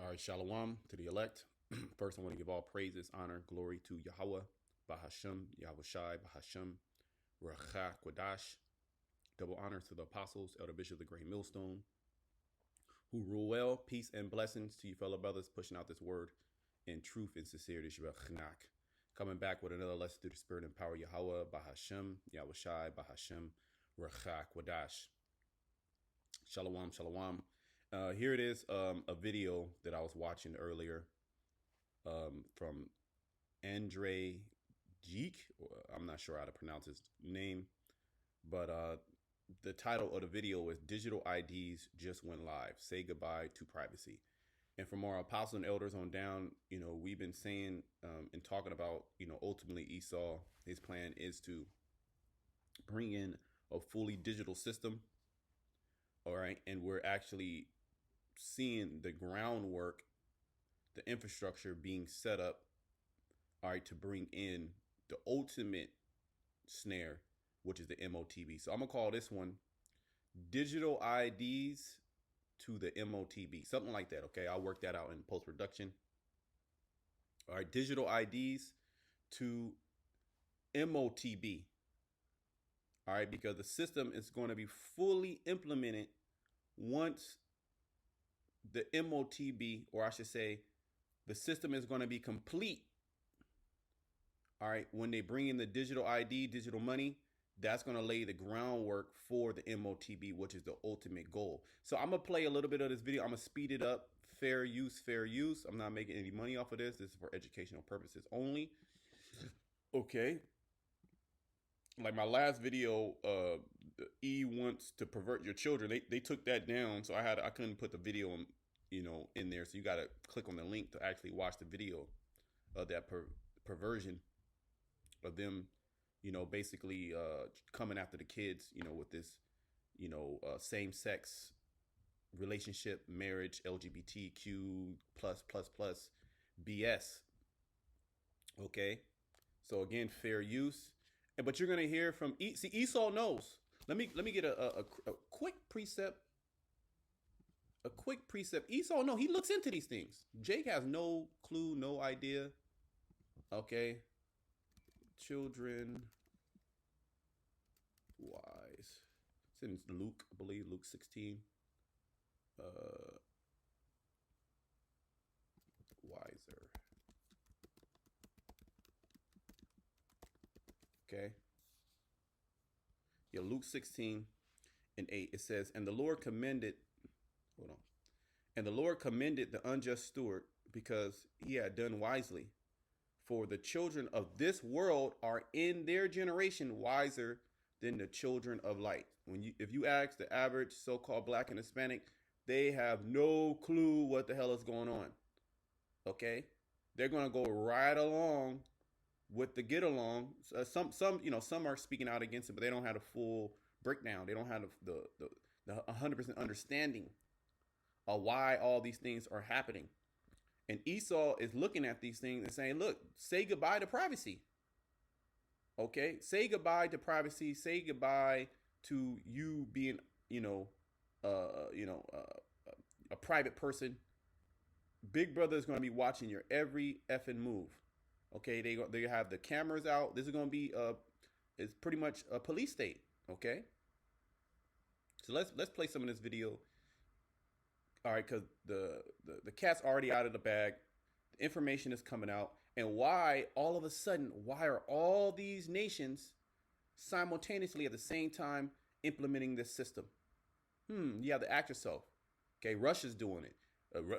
All right, shalom to the elect. First, I want to give all praises, honor, glory to Yahweh, Bahashem, Yahweh Shai, Bahashem, Rachah, Quadash. Double honor to the apostles, Elder Bishop of the Great Millstone, who rule well. Peace and blessings to you fellow brothers, pushing out this word in truth and sincerity. Shebach. Coming back with another lesson through the spirit and power, Yahweh, Bahashem, Yahweh Shai, Bahashem, Rachah, Quadash. Shalom, shalom. Here it is, a video that I was watching earlier from Andre Geek. I'm not sure how to pronounce his name, but the title of the video is Digital IDs Just Went Live. Say goodbye to privacy. And from our apostles and elders on down, we've been saying and talking about, ultimately Esau, his plan is to bring in a fully digital system. All right. And we're actually seeing the groundwork, the infrastructure being set up, all right, to bring in the ultimate snare, which is the MOTB. So I'm gonna call this one Digital IDs to the MOTB, something like that. Okay, I'll work that out in post-production. All right, Digital IDs to MOTB. All right, because the system is going to be fully implemented once the MOTB, or I should say, the system is going to be complete. All right, when they bring in the digital ID, digital money, that's going to lay the groundwork for the MOTB, which is the ultimate goal. So I'm going to play a little bit of this video. I'm going to speed it up. Fair use, fair use. I'm not making any money off of this. This is for educational purposes only. Okay. Like my last video, E wants to pervert your children. They took that down, so I couldn't put the video in there. So you got to click on the link to actually watch the video of that perversion of them, basically coming after the kids, with this, same-sex relationship, marriage, LGBTQ plus BS. Okay, so again, fair use. But you're gonna hear from Esau knows. Let me get a quick precept. A quick precept. Esau no, he looks into these things. Jake has no clue, no idea. Okay. Children wise. It's in Luke, I believe, Luke 16. Wiser. Okay. Yeah, Luke 16 and 8. It says, and the Lord commended the unjust steward because he had done wisely. For the children of this world are in their generation wiser than the children of light. If you ask the average so-called black and Hispanic, they have no clue what the hell is going on. Okay? They're going to go right along with the get along. Some are speaking out against it, but they don't have the full breakdown. They don't have the 100% understanding of why all these things are happening. And Esau is looking at these things and saying, look, say goodbye to privacy. Okay? Say goodbye to privacy. Say goodbye to you being, a private person. Big Brother is going to be watching your every effing move. Okay, they have the cameras out. This is going to be it's pretty much a police state. Okay, so let's play some of this video. All right, because the cat's already out of the bag. The information is coming out, and why all of a sudden? Why are all these nations simultaneously at the same time implementing this system? You have to ask yourself. Okay, Russia's doing it.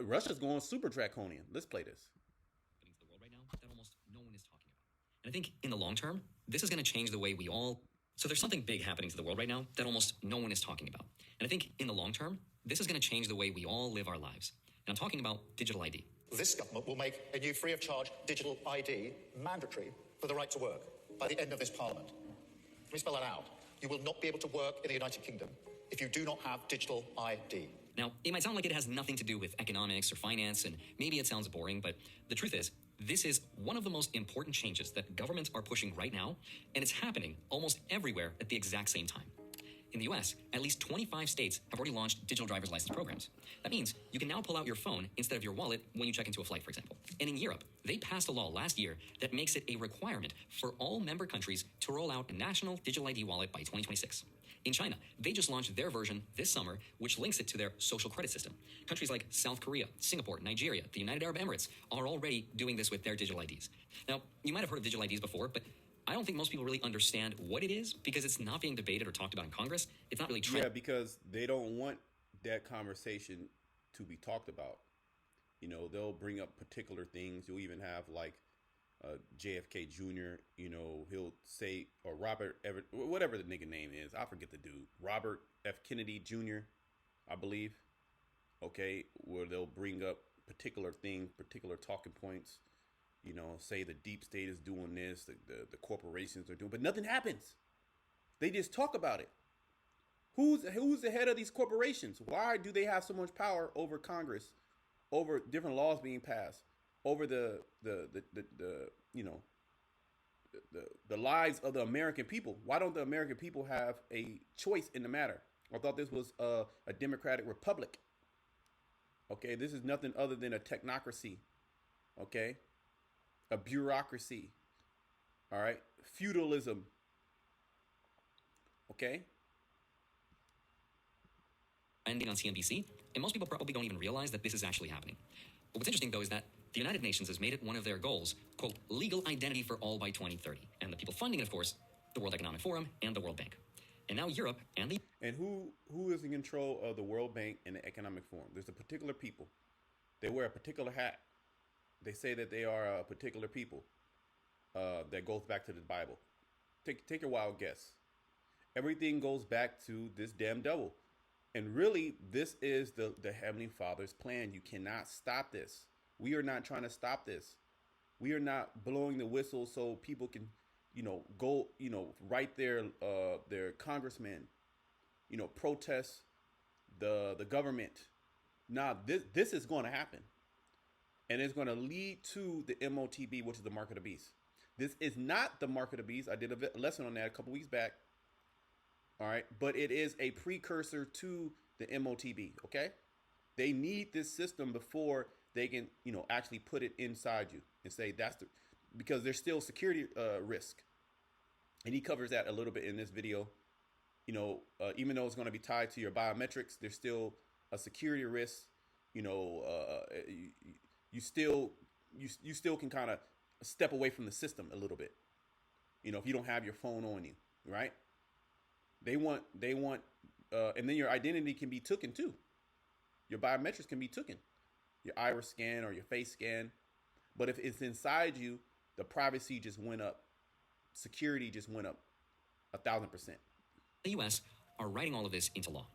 Russia's going super draconian. Let's play this. The world right now that almost no one is talking about. And I think in the long term, this is going to change the way we all... So there's something big happening to the world right now that almost no one is talking about. And I think in the long term, this is going to change the way we all live our lives. And I'm talking about digital ID. This government will make a new free-of-charge digital ID mandatory for the right to work by the end of this parliament. Let me spell that out. You will not be able to work in the United Kingdom if you do not have digital ID. Now, it might sound like it has nothing to do with economics or finance, and maybe it sounds boring, but the truth is, this is one of the most important changes that governments are pushing right now, and it's happening almost everywhere at the exact same time. In the US, at least 25 states have already launched digital driver's license programs. That means you can now pull out your phone instead of your wallet when you check into a flight, for example. And in Europe, they passed a law last year that makes it a requirement for all member countries to roll out a national digital ID wallet by 2026. In China, they just launched their version this summer, which links it to their social credit system. Countries like South Korea, Singapore, Nigeria, the United Arab Emirates are already doing this with their digital IDs. Now, you might have heard of digital IDs before, but I don't think most people really understand what it is because it's not being debated or talked about in Congress. It's not really Yeah, because they don't want that conversation to be talked about. You know, they'll bring up particular things. You'll even have like JFK Jr., you know, he'll say, or Robert, whatever the nigga name is. I forget the dude. Robert F. Kennedy Jr., I believe. Okay, where they'll bring up particular things, particular talking points. You know, say the deep state is doing this, the corporations are doing, but nothing happens. They just talk about it. Who's the head of these corporations? Why do they have so much power over Congress, over different laws being passed, over the you know the lives of the American people? Why don't the American people have a choice in the matter? I thought this was a democratic republic. Okay, this is nothing other than a technocracy. Okay. A bureaucracy, all right, feudalism, okay? Ending on CNBC, and most people probably don't even realize that this is actually happening. But what's interesting, though, is that the United Nations has made it one of their goals, quote, legal identity for all by 2030. And the people funding it, of course, the World Economic Forum and the World Bank. And now Europe and the... And who is in control of the World Bank and the Economic Forum? There's a particular people. They wear a particular hat. They say that they are a particular people that goes back to the Bible. Take a wild guess. Everything goes back to this damn devil. And really, this is the Heavenly Father's plan. You cannot stop this. We are not trying to stop this. We are not blowing the whistle so people can, you know, go, you know, write their congressmen, you know, protest the government. Nah, this is going to happen. And it's going to lead to the MOTB, which is the mark of the beast. This is not the mark of the beast. I did a lesson on that a couple weeks back. All right. But it is a precursor to the MOTB. Okay. They need this system before they can, you know, actually put it inside you and say because there's still security risk. And he covers that a little bit in this video. You know, even though it's going to be tied to your biometrics, there's still a security risk. You know, you still can kind of step away from the system a little bit, you know, if you don't have your phone on you, right? They want, and then your identity can be taken too. Your biometrics can be taken, your iris scan or your face scan. But if it's inside you, the privacy just went up, security just went up 1,000%. The U.S. are writing all of this into law.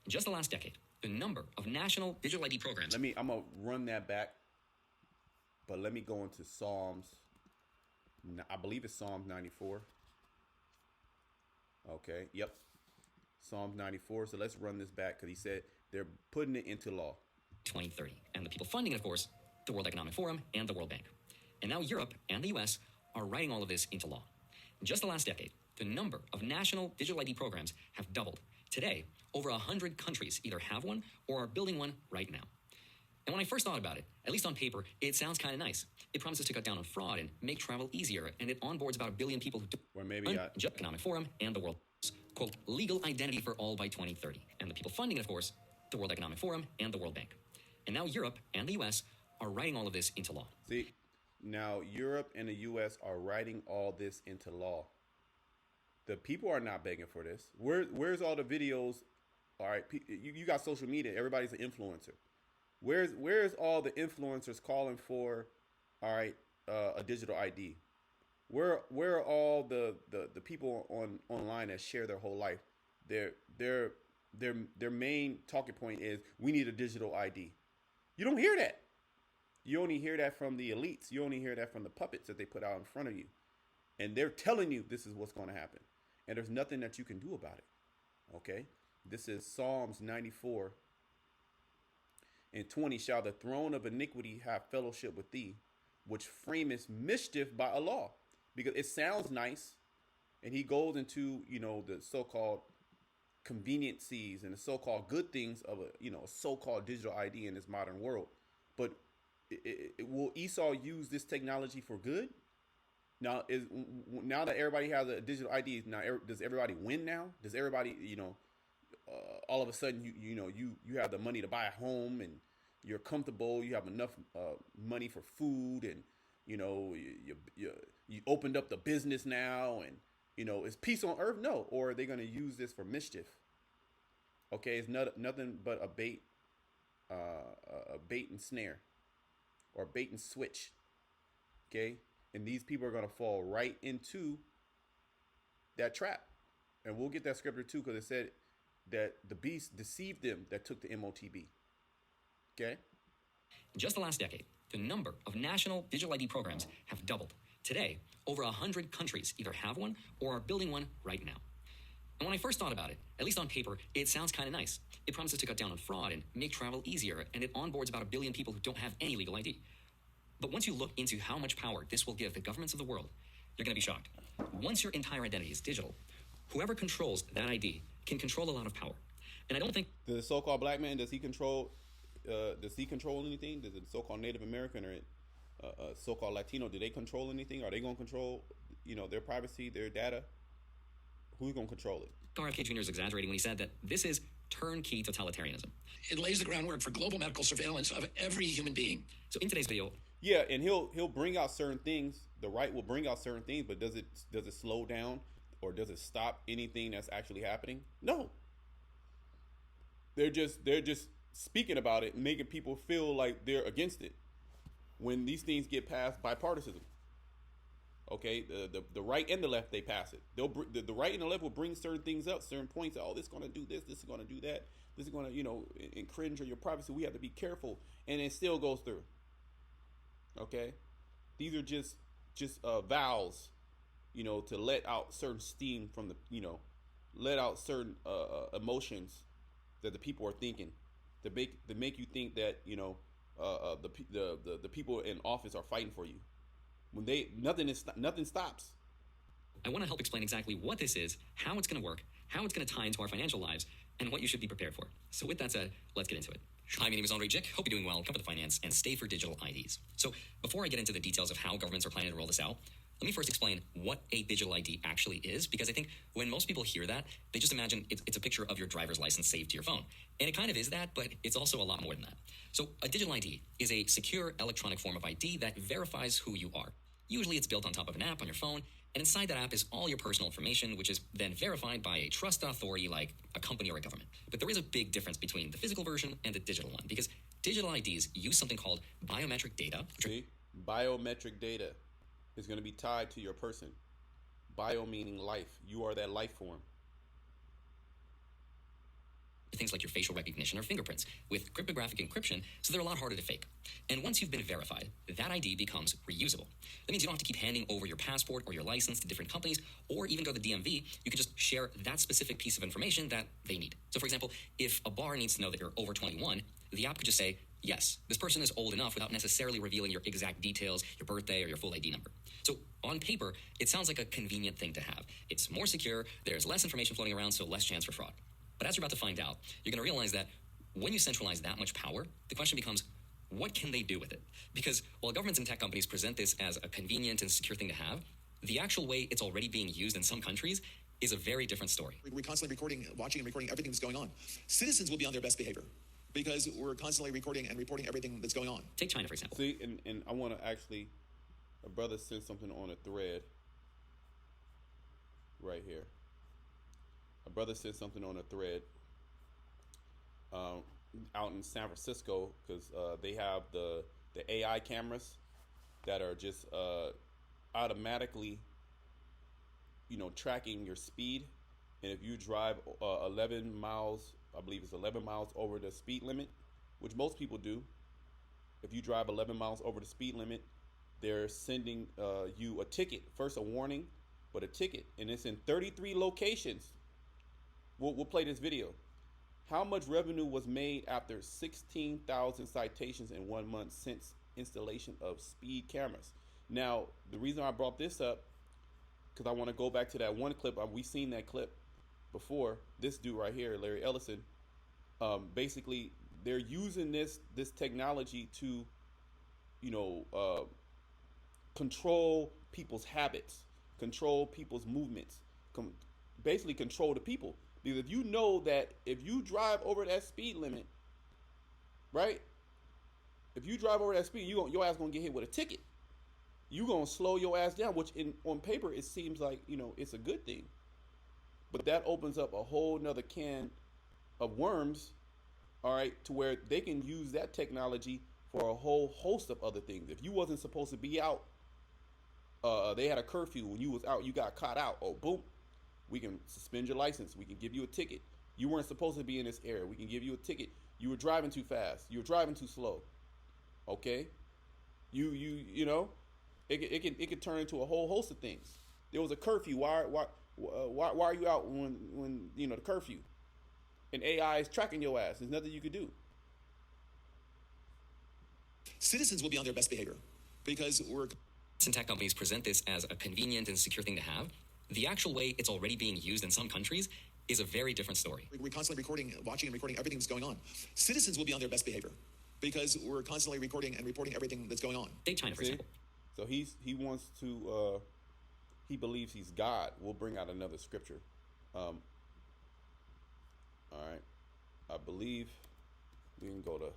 In just the last decade, the number of national digital ID programs... I'm going to run that back. But let me go into Psalms. I believe it's Psalms 94. Okay, yep. Psalms 94. So let's run this back because he said they're putting it into law. 2030. And the people funding it, of course, the World Economic Forum and the World Bank. And now Europe and the U.S. are writing all of this into law. In just the last decade, the number of national digital ID programs have doubled. Today, over 100 countries either have one or are building one right now. And when I first thought about it, at least on paper, it sounds kind of nice. It promises to cut down on fraud and make travel easier, and it onboards about 1 billion people Or maybe Economic Forum and the World, quote, legal identity for all by 2030. And the people funding it, of course, the World Economic Forum and the World Bank. And now Europe and the U.S. are writing all of this into law. See, now Europe and the U.S. are writing all this into law. The people are not begging for this. Where's all the videos? All right, you got social media. Everybody's an influencer. Where's all the influencers calling for, all right, a digital ID? Where are all the people online that share their whole life? Their main talking point is we need a digital ID. You don't hear that. You only hear that from the elites. You only hear that from the puppets that they put out in front of you, and they're telling you this is what's going to happen, and there's nothing that you can do about it. Okay, this is Psalms 94. And 20, shall the throne of iniquity have fellowship with thee, which framest mischief by a law? Because it sounds nice. And he goes into, you know, the so-called conveniencies and the so-called good things of a so-called digital ID in this modern world. But will Esau use this technology for good? Now that everybody has a digital ID, now does everybody win now? Does everybody, all of a sudden you have the money to buy a home, and you're comfortable, you have enough money for food, and you opened up the business now, and is peace on earth? No. Or are they going to use this for mischief? Okay, it's nothing but a bait and snare, or bait and switch. Okay, and these people are going to fall right into that trap. And we'll get that scripture too, because it said that the beast deceived them that took the MOTB. Okay? In just the last decade, the number of national digital ID programs have doubled. Today, over 100 countries either have one or are building one right now. And when I first thought about it, at least on paper, it sounds kind of nice. It promises to cut down on fraud and make travel easier, and it onboards about 1 billion people who don't have any legal ID. But once you look into how much power this will give the governments of the world, you're going to be shocked. Once your entire identity is digital, whoever controls that ID can control a lot of power. And I don't think the so-called black man, does he control anything? Does the so-called Native American or so-called Latino, do they control anything? Are they going to control their privacy, their data? Who's going to control it? RFK Jr. is exaggerating when he said that this is turnkey totalitarianism. It lays the groundwork for global medical surveillance of every human being. So in today's video, yeah, and he'll bring out certain things. The right will bring out certain things, but does it slow down, or does it stop anything that's actually happening? No. They're just speaking about it, making people feel like they're against it. When these things get passed bipartisan, okay, the right and the left, they pass it. The right and the left will bring certain things up, certain points. Oh, this is going to do this. This is going to do that. This is going to infringe on your privacy. We have to be careful, and it still goes through. Okay, these are just vows, to let out certain steam from the, let out certain emotions that the people are thinking, to make you think that the people in office are fighting for you, when nothing stops. I want to help explain exactly what this is, how it's going to work, how it's going to tie into our financial lives, and what you should be prepared for. So with that said, let's get into it. Hi, my name is Andre Jick. Hope you're doing well. Come to the finance and stay for digital IDs. So before I get into the details of how governments are planning to roll this out, let me first explain what a digital ID actually is, because I think when most people hear that, they just imagine it's a picture of your driver's license saved to your phone. And it kind of is that, but it's also a lot more than that. So a digital ID is a secure electronic form of ID that verifies who you are. Usually it's built on top of an app on your phone, and inside that app is all your personal information, which is then verified by a trusted authority like a company or a government. But there is a big difference between the physical version and the digital one, because digital IDs use something called biometric data. See? Biometric data is going to be tied to your person. Bio meaning life. You are that life form. Things like your facial recognition or fingerprints with cryptographic encryption, so they're a lot harder to fake. And once you've been verified, that ID becomes reusable. That means you don't have to keep handing over your passport or your license to different companies, or even go to the DMV. You can just share that specific piece of information that they need. So for example, if a bar needs to know that you're over 21, the app could just say, yes, this person is old enough, without necessarily revealing your exact details, your birthday, or your full ID number. So on paper, it sounds like a convenient thing to have. It's more secure, there's less information floating around, so less chance for fraud. But as you're about to find out, you're going to realize that when you centralize that much power, the question becomes, what can they do with it? Because while governments and tech companies present this as a convenient and secure thing to have, the actual way it's already being used in some countries is a very different story. We're constantly recording, watching and recording everything that's going on. Citizens will be on their best behavior because we're constantly recording and reporting everything that's going on. Take China, for example. See, and I want to actually, a brother sent something on a thread right here. A brother said something on a thread out in San Francisco, because they have the AI cameras that are just automatically, tracking your speed. And if you drive 11 miles, I believe it's 11 miles over the speed limit, which most people do. If you drive 11 miles over the speed limit, they're sending you a ticket. First a warning, but a ticket. And it's in 33 locations. We'll play this video. How much revenue was made after 16,000 citations in 1 month since installation of speed cameras? Now, the reason I brought this up, because I want to go back to that one clip. We seen that clip before, this dude right here, Larry Ellison, basically they're using this technology to, control people's habits, control people's movements, basically control the people. Because if you know that if you drive over that speed limit, right? If you drive over that speed, your ass gonna get hit with a ticket. You gonna slow your ass down, which on paper it seems like it's a good thing, but that opens up a whole nother can of worms. All right, to where they can use that technology for a whole host of other things. If you wasn't supposed to be out, they had a curfew. When you was out, you got caught out. Oh, boom, we can suspend your license. We can give you a ticket. You weren't supposed to be in this area. We can give you a ticket. You were driving too fast. You were driving too slow. Okay, you know, it can turn into a whole host of things. There was a curfew. Why are you out when the curfew? And AI is tracking your ass. There's nothing you could do. Citizens will be on their best behavior because we're... And tech companies present this as a convenient and secure thing to have. The actual way it's already being used in some countries is a very different story. We're constantly watching and recording everything that's going on. Citizens will be on their best behavior because we're constantly recording and reporting everything that's going on. Take China, for example. So he wants to, he believes he's God. We'll bring out another scripture. All right, I believe we can go to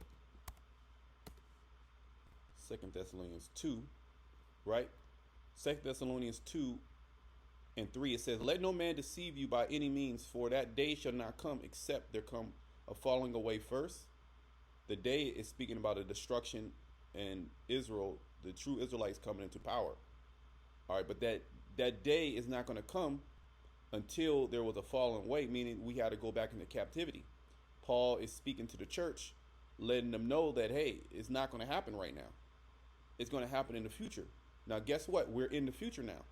2 Thessalonians 2, right? 2 Thessalonians 2 and 3, it says, "Let no man deceive you by any means, for that day shall not come except there come a falling away first." The day is speaking about a destruction and Israel, the true Israelites coming into power. All right, but that day is not going to come until there was a fallen away, meaning we had to go back into captivity. Paul is speaking to the church, letting them know that, hey, it's not going to happen right now. It's going to happen in the future. Now, guess what? We're in the future now.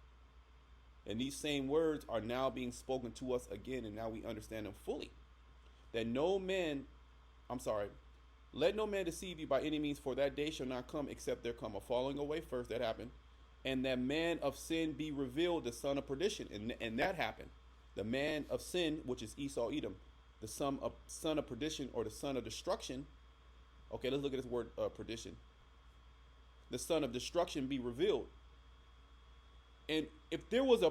And these same words are now being spoken to us again, and now we understand them fully. That let no man deceive you by any means, for that day shall not come except there come a falling away first. That happened. And that man of sin be revealed, the son of perdition. And that happened. The man of sin, which is Esau Edom, the son of perdition, or the son of destruction. Okay, let's look at this word perdition. The son of destruction be revealed. And if there was a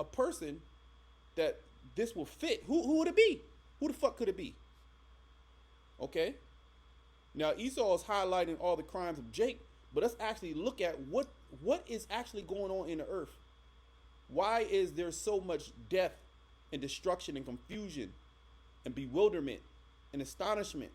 person that this will fit, who would it be? Who the fuck could it be? Okay. Now Esau is highlighting all the crimes of Jacob, but let's actually look at what is actually going on in the earth. Why is there so much death and destruction and confusion and bewilderment and astonishment,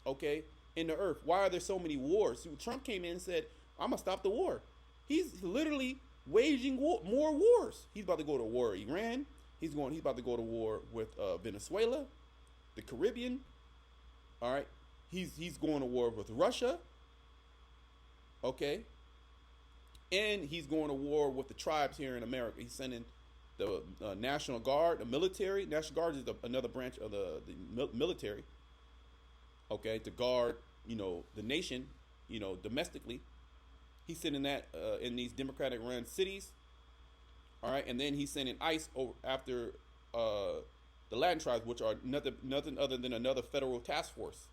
okay, in the earth? Why are there so many wars? Trump came in and said, I'm going to stop the war. He's literally waging more wars. He's about to go to war with Iran. He's about to go to war with Venezuela, the Caribbean. All right. He's going to war with Russia. Okay. And he's going to war with the tribes here in America. He's sending the National Guard, the military. National Guard is another branch of the military. Okay, to guard, the nation, domestically. He's sending that in these Democratic-run cities. All right, and then he's sending ICE over after the Latin tribes, which are nothing other than another federal task force.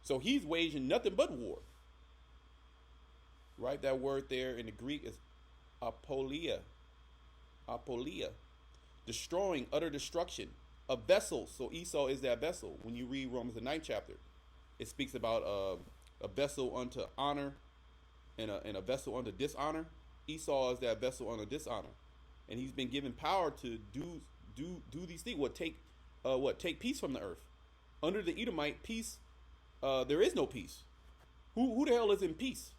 So he's waging nothing but war. Right, that word there in the Greek is apolia. Apolia. Destroying, utter destruction. A vessel. So Esau is that vessel. When you read Romans the 9th chapter, it speaks about a vessel unto honor and a vessel unto dishonor. Esau is that vessel unto dishonor. And he's been given power to do these things. Take peace from the earth. Under the Edomite, peace, there is no peace. Who the hell is in peace?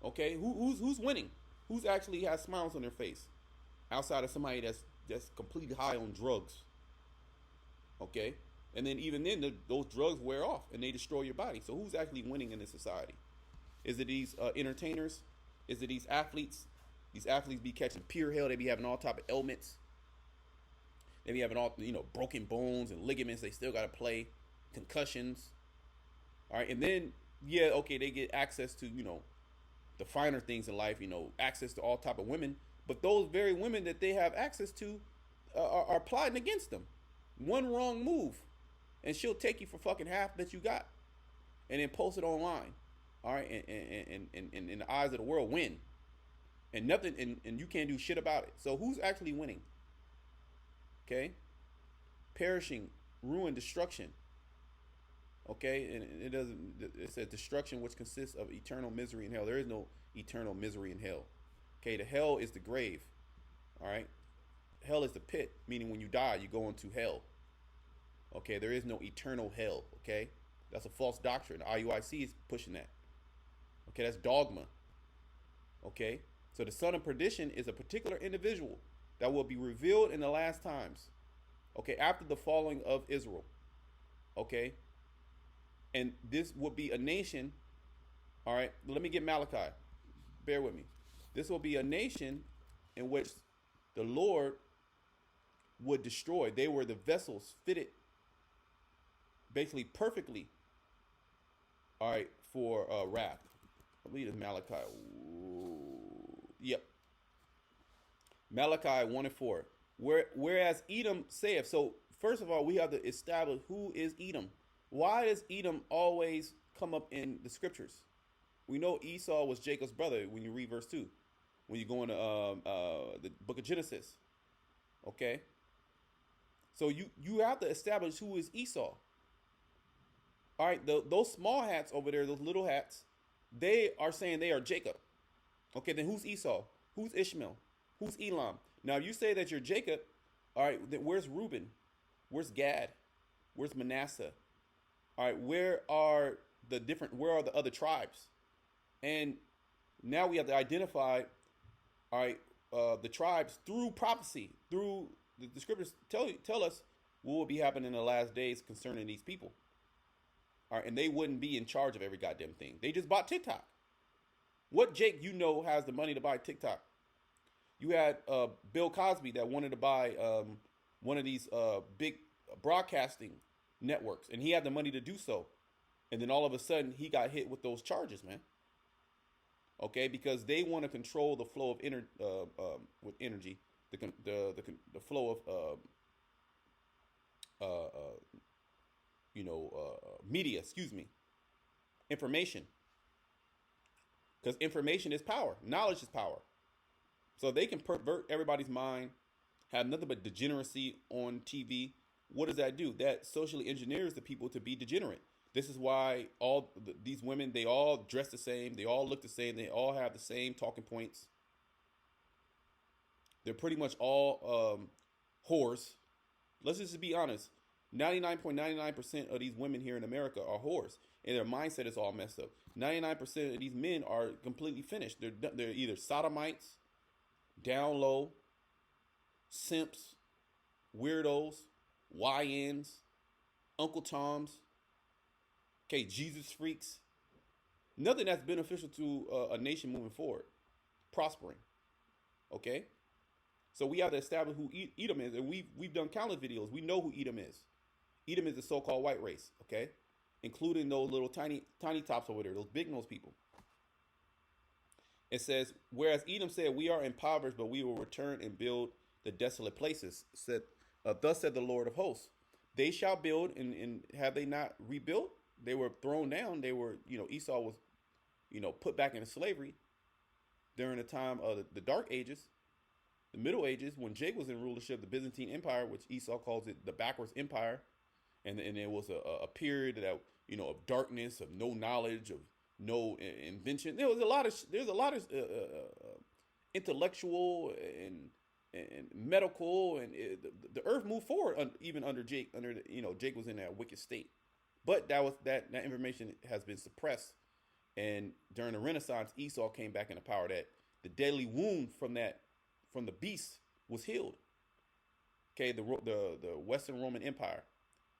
Okay, who's winning? Who's actually has smiles on their face? Outside of somebody that's completely high on drugs. Okay, and then even then those drugs wear off and they destroy your body. So who's actually winning in this society? Is it these entertainers? Is it these athletes? These athletes be catching pure hell. They be having all type of ailments. They be having all broken bones and ligaments. They still got to play. Concussions. All right, and then they get access to the finer things in life, access to all type of women, But those very women that they have access to are plotting against them. One wrong move, and she'll take you for fucking half that you got, and then post it online. All right, and in the eyes of the world, win, and nothing, and you can't do shit about it. So who's actually winning? Okay, perishing, ruin, destruction. Okay, and it doesn't. It says destruction, which consists of eternal misery in hell. There is no eternal misery in hell. Okay, the hell is the grave. All right, hell is the pit, meaning when you die, you go into hell. Okay, there is no eternal hell. Okay, that's a false doctrine. IUIC is pushing that. Okay, that's dogma. Okay, so the son of perdition is a particular individual that will be revealed in the last times. Okay, after the falling of Israel. Okay, and this will be a nation. All right, let me get Malachi. Bear with me. This will be a nation in which the Lord would destroy. They were the vessels fitted basically perfectly, all right, for wrath. I believe it's Malachi. Ooh, yep. Malachi 1 and 4. Whereas Edom saith, so first of all, we have to establish who is Edom. Why does Edom always come up in the scriptures? We know Esau was Jacob's brother when you read verse 2. When you go into the book of Genesis. Okay? So you have to establish who is Esau. All right, those small hats over there, those little hats, they are saying they are Jacob. Okay, then who's Esau? Who's Ishmael? Who's Elam? Now, if you say that you're Jacob, all right, then where's Reuben? Where's Gad? Where's Manasseh? All right, where are the other tribes? And now we have to identify, all right, the tribes through prophecy, through the scriptures tell us what will be happening in the last days concerning these people. All right, and they wouldn't be in charge of every goddamn thing. They just bought TikTok. What Jake has the money to buy TikTok? You had Bill Cosby that wanted to buy one of these big broadcasting networks, and he had the money to do so. And then all of a sudden, he got hit with those charges, man. Okay, because they want to control the flow of with energy, the flow of media. Excuse me, information. Because information is power, knowledge is power. So they can pervert everybody's mind, have nothing but degeneracy on TV. What does that do? That socially engineers the people to be degenerate. This is why these women, they all dress the same. They all look the same. They all have the same talking points. They're pretty much all whores. Let's just be honest. 99.99% of these women here in America are whores. And their mindset is all messed up. 99% of these men are completely finished. They're either sodomites, down low, simps, weirdos, YNs, Uncle Toms, okay, Jesus freaks. Nothing that's beneficial to a nation moving forward, prospering. Okay? So we have to establish who Edom is, and we've done countless videos. We know who Edom is. Edom is the so-called white race, okay? Including those little tiny tops over there, those big nose people. It says, whereas Edom said, we are impoverished, but we will return and build the desolate places. Thus said the Lord of hosts. They shall build, and have they not rebuilt? They were thrown down. They were, Esau was, put back into slavery during the time of the Dark Ages, the Middle Ages, when Jake was in rulership, the Byzantine Empire, which Esau calls it the backwards empire. And there was a period that, of darkness, of no knowledge, of no invention. There's a lot of intellectual and medical, and the earth moved forward even under Jake. Jake was in that wicked state, but that information has been suppressed. And during the Renaissance, Esau came back into power. That the deadly wound from the beast was healed. Okay, the Western Roman Empire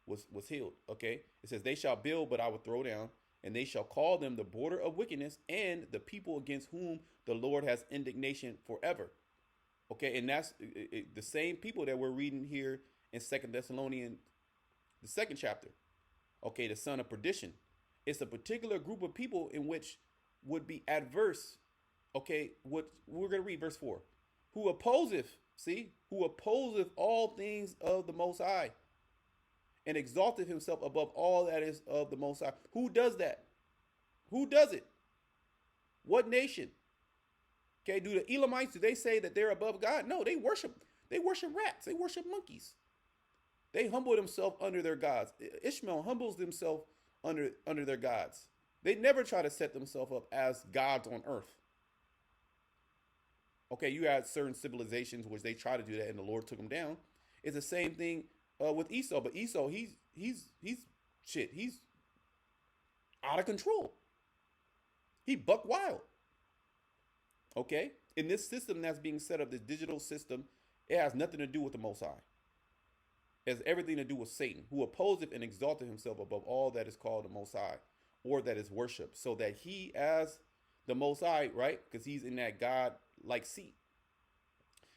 was healed. Okay, it says they shall build, but I will throw down, and they shall call them the border of wickedness, and the people against whom the Lord has indignation forever. Okay, and that's the same people that we're reading here in 2 Thessalonians, the 2nd chapter. Okay, the son of perdition. It's a particular group of people in which would be adverse. Okay, what we're going to read verse 4. who opposeth, see, who opposeth all things of the Most High, and exalteth himself above all that is of the Most High. Who does that? Who does it? What nation? Okay, do the Elamites, do they say that they're above God? No, they worship rats, they worship monkeys. They humble themselves under their gods. Ishmael humbles himself under their gods. They never try to set themselves up as gods on earth. Okay, you had certain civilizations which they try to do that, and the Lord took them down. It's the same thing with Esau, but Esau, he's out of control. He buck wild. Okay, in this system that's being set up, this digital system, it has nothing to do with the Most High. It has everything to do with Satan, who opposeth and exalted himself above all that is called the Most High, or that is worshipped, so that he, as the Most High, right, because he's in that God-like seat,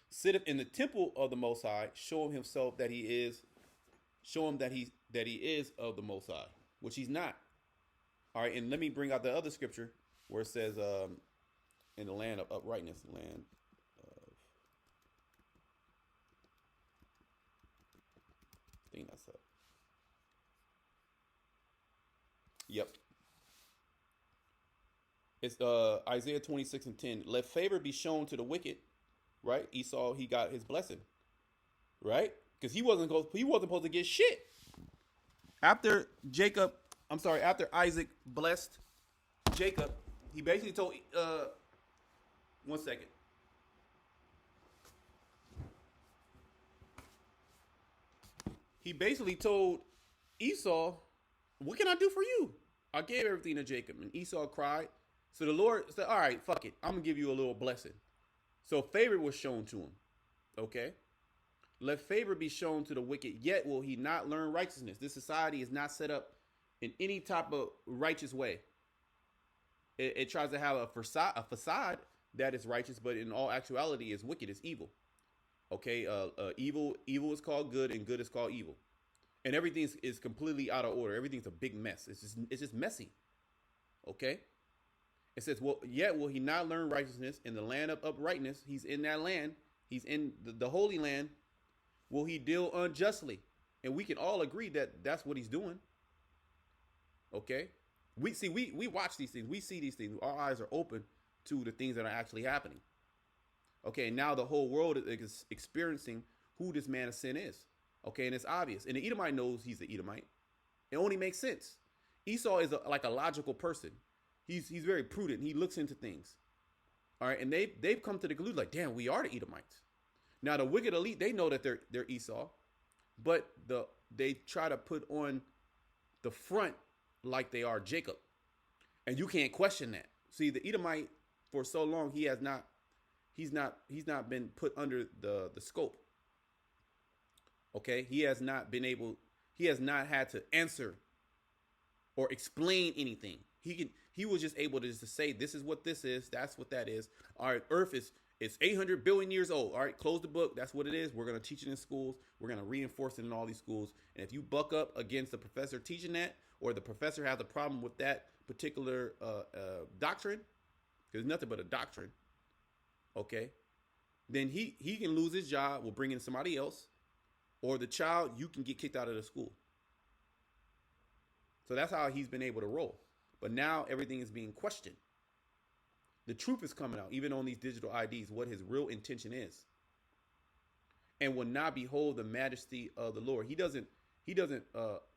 sitteth in the temple of the Most High, show him himself that he is, show him that he is of the Most High, which he's not. All right, and let me bring out the other scripture where it says, in the land of uprightness, land of, I think that's up. Yep. It's Isaiah 26:10. Let favor be shown to the wicked, right? Esau, he got his blessing, right? Because he wasn't supposed to get shit. After Isaac blessed Jacob, he basically told, one second. He basically told Esau, what can I do for you? I gave everything to Jacob, and Esau cried. So the Lord said, all right, fuck it. I'm going to give you a little blessing. So favor was shown to him. Okay? Let favor be shown to the wicked, yet will he not learn righteousness. This society is not set up in any type of righteous way. It tries to have a facade that is righteous, but in all actuality is wicked, is evil. Okay? Evil is called good, and good is called evil. And everything is completely out of order. Everything's a big mess. It's just messy. Okay? It says, well, yet will he not learn righteousness in the land of uprightness. He's in that land. He's in the holy land. Will he deal unjustly? And we can all agree that that's what he's doing. Okay? We watch these things. We see these things. Our eyes are open to the things that are actually happening. Okay, and now the whole world is experiencing who this man of sin is. Okay, and it's obvious. And the Edomite knows he's the Edomite. It only makes sense. Esau is like a logical person. He's very prudent. He looks into things. All right, and they've come to the conclusion like, damn, we are the Edomites. Now the wicked elite, they know that they're Esau, but they try to put on the front like they are Jacob, and you can't question that. See, the Edomite for so long he's not been put under the scope. Okay, he has not had to answer or explain anything. He was just able to just say, this is what this is, that's what that is. All right, Earth is 800 billion years old. All right, close the book. That's what it is. We're going to teach it in schools. We're going to reinforce it in all these schools. And if you buck up against the professor teaching that, or the professor has a problem with that particular doctrine, because it's nothing but a doctrine, okay, then he can lose his job. We'll bring in somebody else, or the child, you can get kicked out of the school. So that's how he's been able to roll. But now everything is being questioned. The truth is coming out, even on these digital IDs, what his real intention is. And will not behold the majesty of the Lord. He doesn't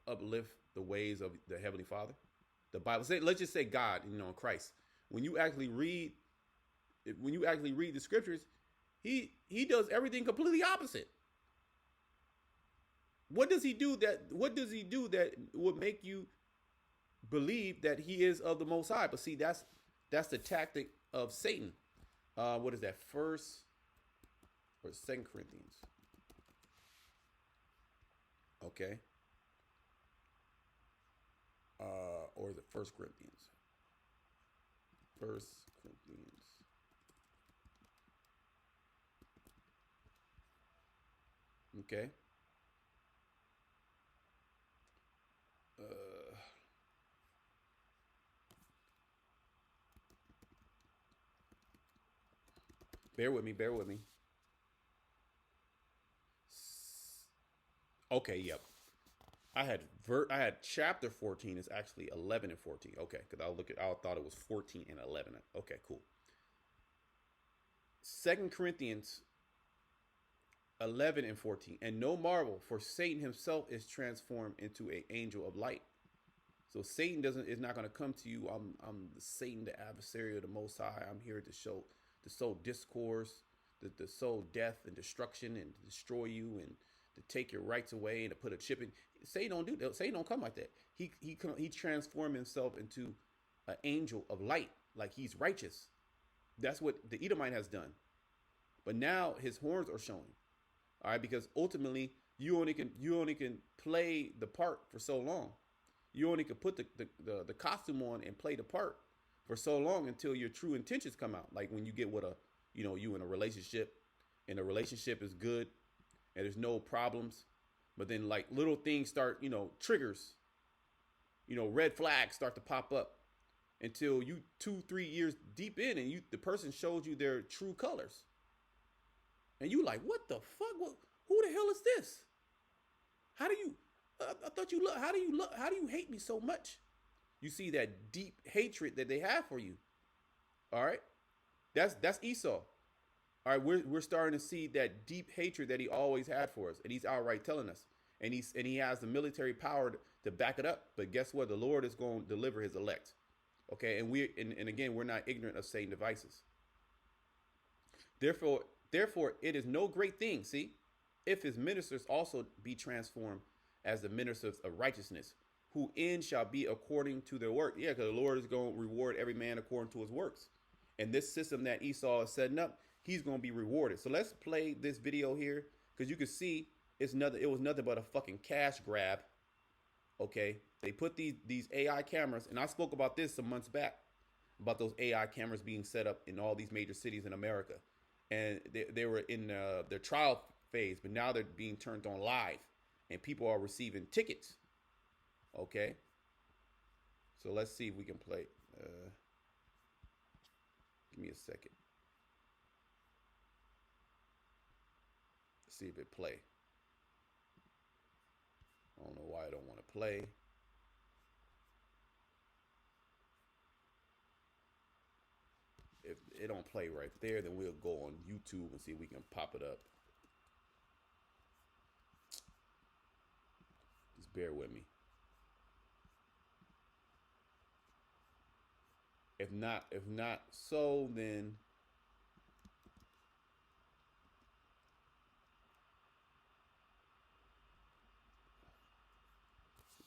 uplift the ways of the Heavenly Father. The Bible says, let's just say God, Christ. When you actually read the scriptures, he does everything completely opposite. What does he do that would make you believe that he is of the Most High? But see, that's the tactic of Satan. What is that? First or Second Corinthians? Okay. Or is it First Corinthians? First Corinthians. Okay. Bear with me. Okay, yep. I had chapter 14 is actually 11 and 14. Okay, because I thought it was 14 and 11. Okay, cool. Second Corinthians 11 and 14. And no marvel, for Satan himself is transformed into an angel of light. So Satan is not going to come to you. I'm the Satan, the adversary of the Most High. I'm here to sow discourse, to sow death and destruction, and to destroy you, and to take your rights away, and to put a chip in. Satan don't do that. Satan don't come like that. He transformed himself into an angel of light, like he's righteous. That's what the Edomite has done. But now his horns are showing. All right, because ultimately you only can play the part for so long. You only can put the costume on and play the part for so long until your true intentions come out. Like when you get with you in a relationship, and the relationship is good and there's no problems, but then like little things start, triggers, red flags start to pop up until you 2-3 years deep in, and the person shows you their true colors. And you like, what the fuck? Who the hell is this? How do you? I thought you look. How do you look? How do you hate me so much? You see that deep hatred that they have for you. All right, that's Esau. All right, we're starting to see that deep hatred that he always had for us, and he's outright telling us. And he has the military power to back it up. But guess what? The Lord is going to deliver his elect. Okay, and again, we're not ignorant of Satan's devices. Therefore, it is no great thing, see, if his ministers also be transformed as the ministers of righteousness, who end shall be according to their work. Yeah, because the Lord is going to reward every man according to his works. And this system that Esau is setting up, he's going to be rewarded. So let's play this video here, because you can see it was nothing but a fucking cash grab. Okay, they put these AI cameras, and I spoke about this some months back, about those AI cameras being set up in all these major cities in America. And they were in their trial phase, but now they're being turned on live, and people are receiving tickets. Okay, so let's see if we can play. Give me a second. Let's see if it play. I don't know why I don't want to play. If it don't play right there, then we'll go on YouTube and see if we can pop it up. Just bear with me. If not so, then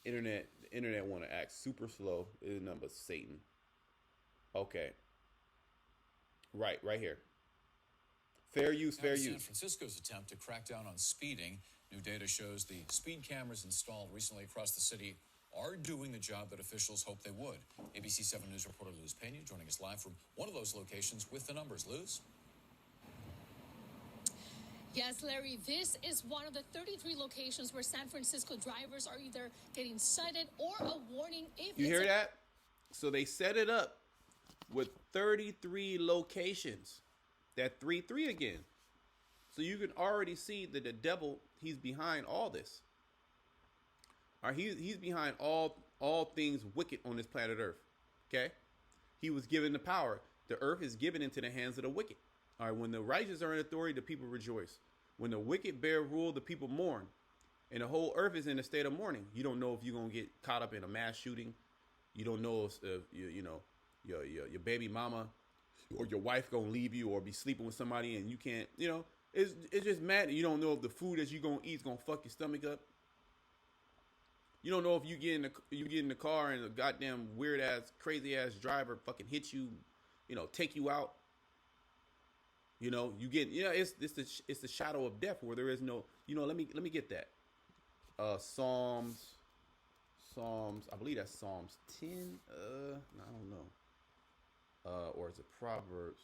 the internet want to act super slow. It is nothing but Satan. Okay. Right here. Fair use. San Francisco's attempt to crack down on speeding. New data shows the speed cameras installed recently across the city are doing the job that officials hoped they would. ABC 7 News reporter Luz Pena joining us live from one of those locations with the numbers. Luz? Yes, Larry, this is one of the 33 locations where San Francisco drivers are either getting cited or a warning if you hear that? So they set it up with 33 locations. That 3-3 again. So you can already see that the devil, he's behind all this. All right, he's behind all things wicked on this planet Earth. Okay? He was given the power. The earth is given into the hands of the wicked. All right, when the righteous are in authority, the people rejoice. When the wicked bear rule, the people mourn. And the whole earth is in a state of mourning. You don't know if you're going to get caught up in a mass shooting. You don't know if your baby mama or your wife going to leave you or be sleeping with somebody and you can't, it's just mad. You don't know if the food that you're going to eat is going to fuck your stomach up. You don't know if you get in the car and a goddamn weird ass, crazy ass driver fucking hits you, take you out. It's the shadow of death where there is no, let me get that. Psalms, I believe that's Psalms 10. I don't know. Or is it Proverbs?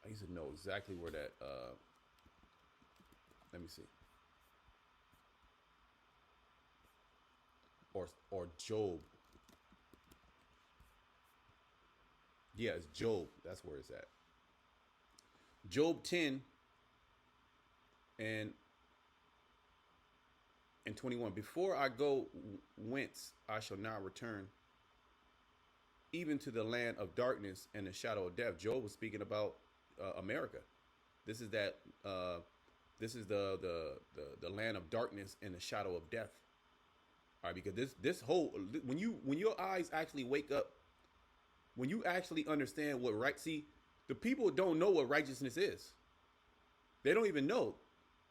I used to know exactly where that. Let me see. Or Job. Yeah, it's Job. That's where it's at. Job 10 and and 21. Before I go whence I shall not return, even to the land of darkness and the shadow of death. Job was speaking about America. This is that. This is the land of darkness and the shadow of death. All right, because this whole when your eyes actually wake up, when you actually understand what right. See, the people don't know what righteousness is. They don't even know.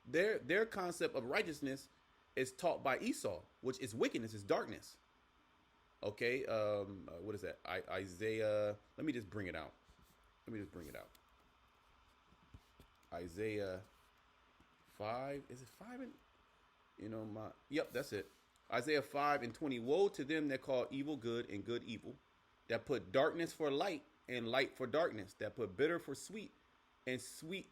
Their concept of righteousness is taught by Esau, which is wickedness, is darkness. Okay, what is that? Isaiah. Let me just bring it out. Isaiah 5. Is it 5? Yep, that's it. Isaiah 5:20. Woe to them that call evil good and good evil, that put darkness for light and light for darkness, that put bitter for sweet and sweet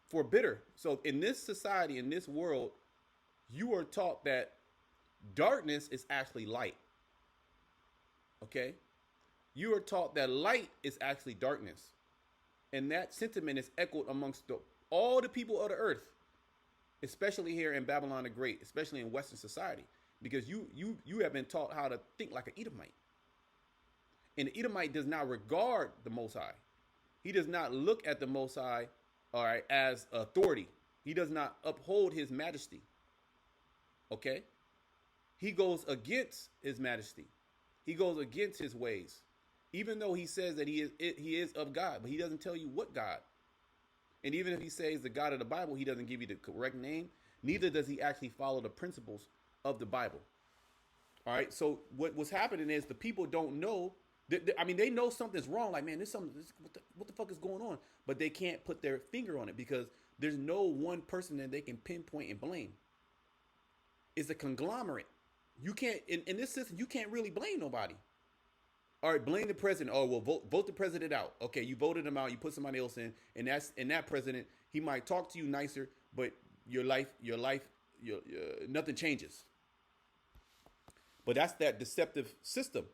for bitter. So in this society, in this world, you are taught that darkness is actually light. Okay? You are taught that light is actually darkness. And that sentiment is echoed amongst all the people of the earth, especially here in Babylon the Great, especially in Western society, because you have been taught how to think like an Edomite. And the Edomite does not regard the Most High. He does not look at the Most High, all right, as authority. He does not uphold his majesty. Okay? He goes against his majesty. He goes against his ways. Even though he says that he is of God, but he doesn't tell you what God. And even if he says the God of the Bible, he doesn't give you the correct name. Neither does he actually follow the principles of the Bible. All right. So what's happening is the people don't know. They know something's wrong. Like, man, there's something. What the fuck is going on? But they can't put their finger on it because there's no one person that they can pinpoint and blame. It's a conglomerate. You can't in this system. You can't really blame nobody. All right, blame the president. Oh, well, vote the president out. Okay, you voted him out. You put somebody else in, and that president, he might talk to you nicer, but your life, nothing changes. But that's that deceptive system,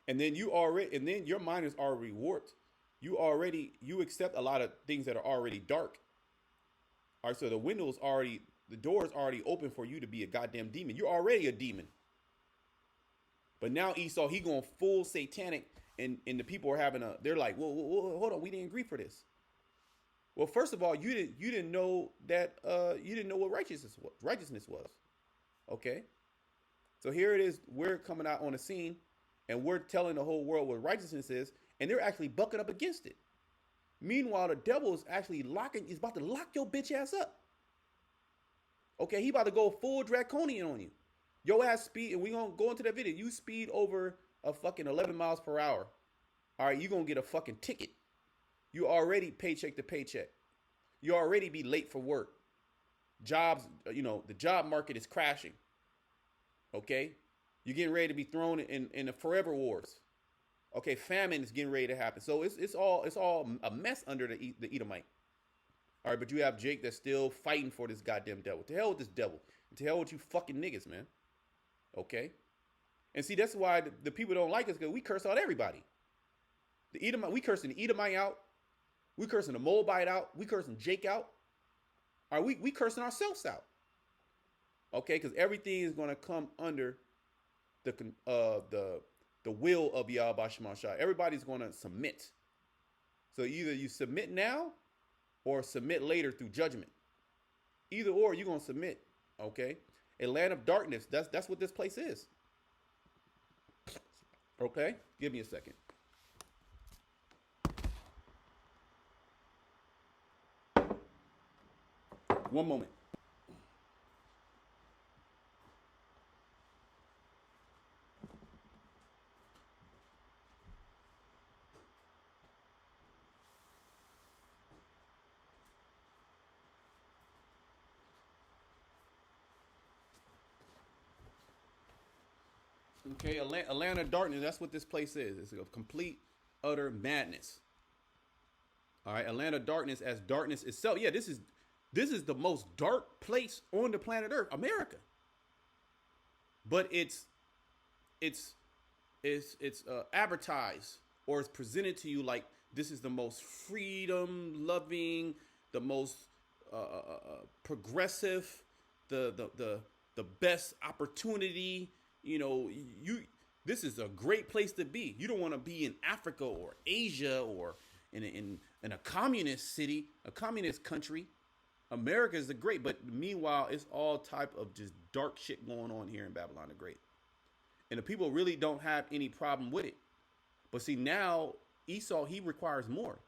and then your mind is already warped. You accept a lot of things that are already dark. All right, so the door is already open for you to be a goddamn demon. You're already a demon. But now Esau, he going full satanic, and the people are they're like, whoa, hold on, we didn't agree for this. Well, first of all, you didn't know that you didn't know what righteousness was. Okay, so here it is, we're coming out on the scene, and we're telling the whole world what righteousness is, and they're actually bucking up against it. Meanwhile, the devil is actually is about to lock your bitch ass up. Okay, he about to go full draconian on you. Your ass speed, and we gonna go into that video. You speed over a fucking 11 miles per hour. All right, you gonna get a fucking ticket. You already paycheck to paycheck. You already be late for work. Jobs, the job market is crashing. Okay, you're getting ready to be thrown in the forever wars. Okay, famine is getting ready to happen. So it's all a mess under the Edomite. All right, but you have Jake that's still fighting for this goddamn devil. To hell with this devil. And to hell with you fucking niggas, man. Okay, and see, that's why the people don't like us, because we curse out everybody. The Edomite, we cursing the Edomite out, we cursing the Moabite out, we cursing Jake out. Are we cursing ourselves out? Okay, because everything is going to come under the will of Yahweh Shema Shai. Everybody's going to submit. So either you submit now or submit later through judgment. Either or, you're going to submit. Okay. A land of darkness. That's what this place is. Okay? Give me a second. One moment. Okay, a land of darkness, that's what this place is. It's a complete, utter madness. All right, a land of darkness as darkness itself. Yeah, this is the most dark place on the planet Earth, America. But it's advertised, or it's presented to you like this is the most freedom-loving, the most progressive, the the best opportunity. You know, this is a great place to be. You don't want to be in Africa or Asia or in a communist city, a communist country. America is the great, but meanwhile, it's all type of just dark shit going on here in Babylon the Great. And the people really don't have any problem with it. But see, now Esau, he requires more.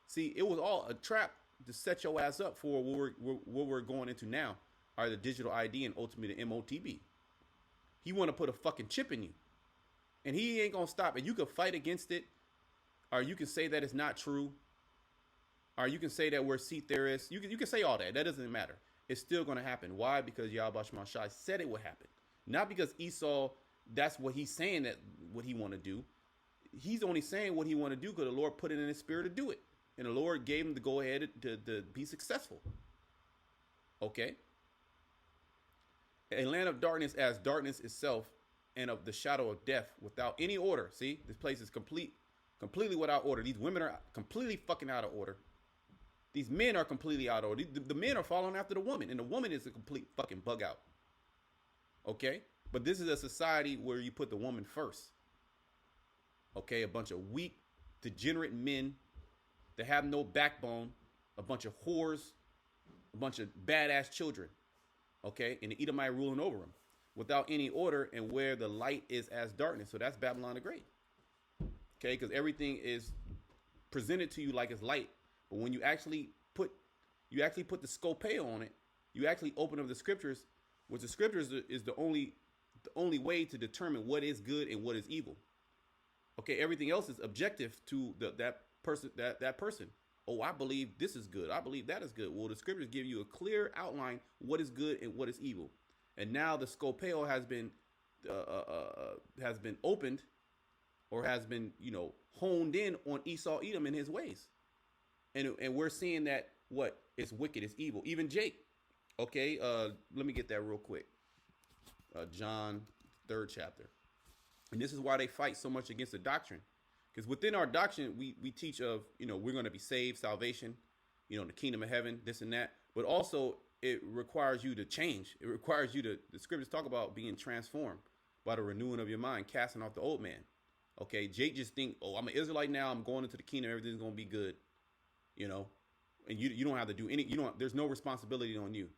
See, it was all a trap to set your ass up for what we're going into now, are the digital ID and ultimately the MOTB. He want to put a fucking chip in you. And he ain't going to stop. And you can fight against it, or you can say that it's not true, or you can say that we're seat theorists. You can say all that. That doesn't matter. It's still going to happen. Why? Because Yahweh Shema Shai said it would happen. Not because Esau, that's what he's saying, that what he want to do. He's only saying what he want to do because the Lord put it in his spirit to do it. And the Lord gave him to go ahead to be successful. Okay? A land of darkness as darkness itself, and of the shadow of death without any order. See? This place is completely without order. These women are completely fucking out of order. These men are completely out of order. The men are following after the woman, and the woman is a complete fucking bug out. Okay? But this is a society where you put the woman first. Okay? A bunch of weak, degenerate men that have no backbone, a bunch of whores, a bunch of badass children, okay, and the Edomite ruling over them without any order, and where the light is as darkness. So that's Babylon the Great, okay, because everything is presented to you like it's light, but when you actually put the scopeo on it, you actually open up the scriptures, which the scriptures is the only way to determine what is good and what is evil. Okay, everything else is objective to that person. Oh, I believe this is good. I believe that is good. Well, the scriptures give you a clear outline what is good and what is evil. And now the scopeo has been opened, or has been, honed in on Esau Edom and his ways. And we're seeing that what is wicked is evil. Even Jake. Okay, let me get that real quick. John 3rd chapter. And this is why they fight so much against the doctrine. Because within our doctrine, we teach of, we're going to be saved, salvation, the kingdom of heaven, this and that. But also, it requires you to change. It requires you to, the scriptures talk about being transformed by the renewing of your mind, casting off the old man. Okay, Jake just think, oh, I'm an Israelite now, I'm going into the kingdom, everything's going to be good, and you don't have to do there's no responsibility on you.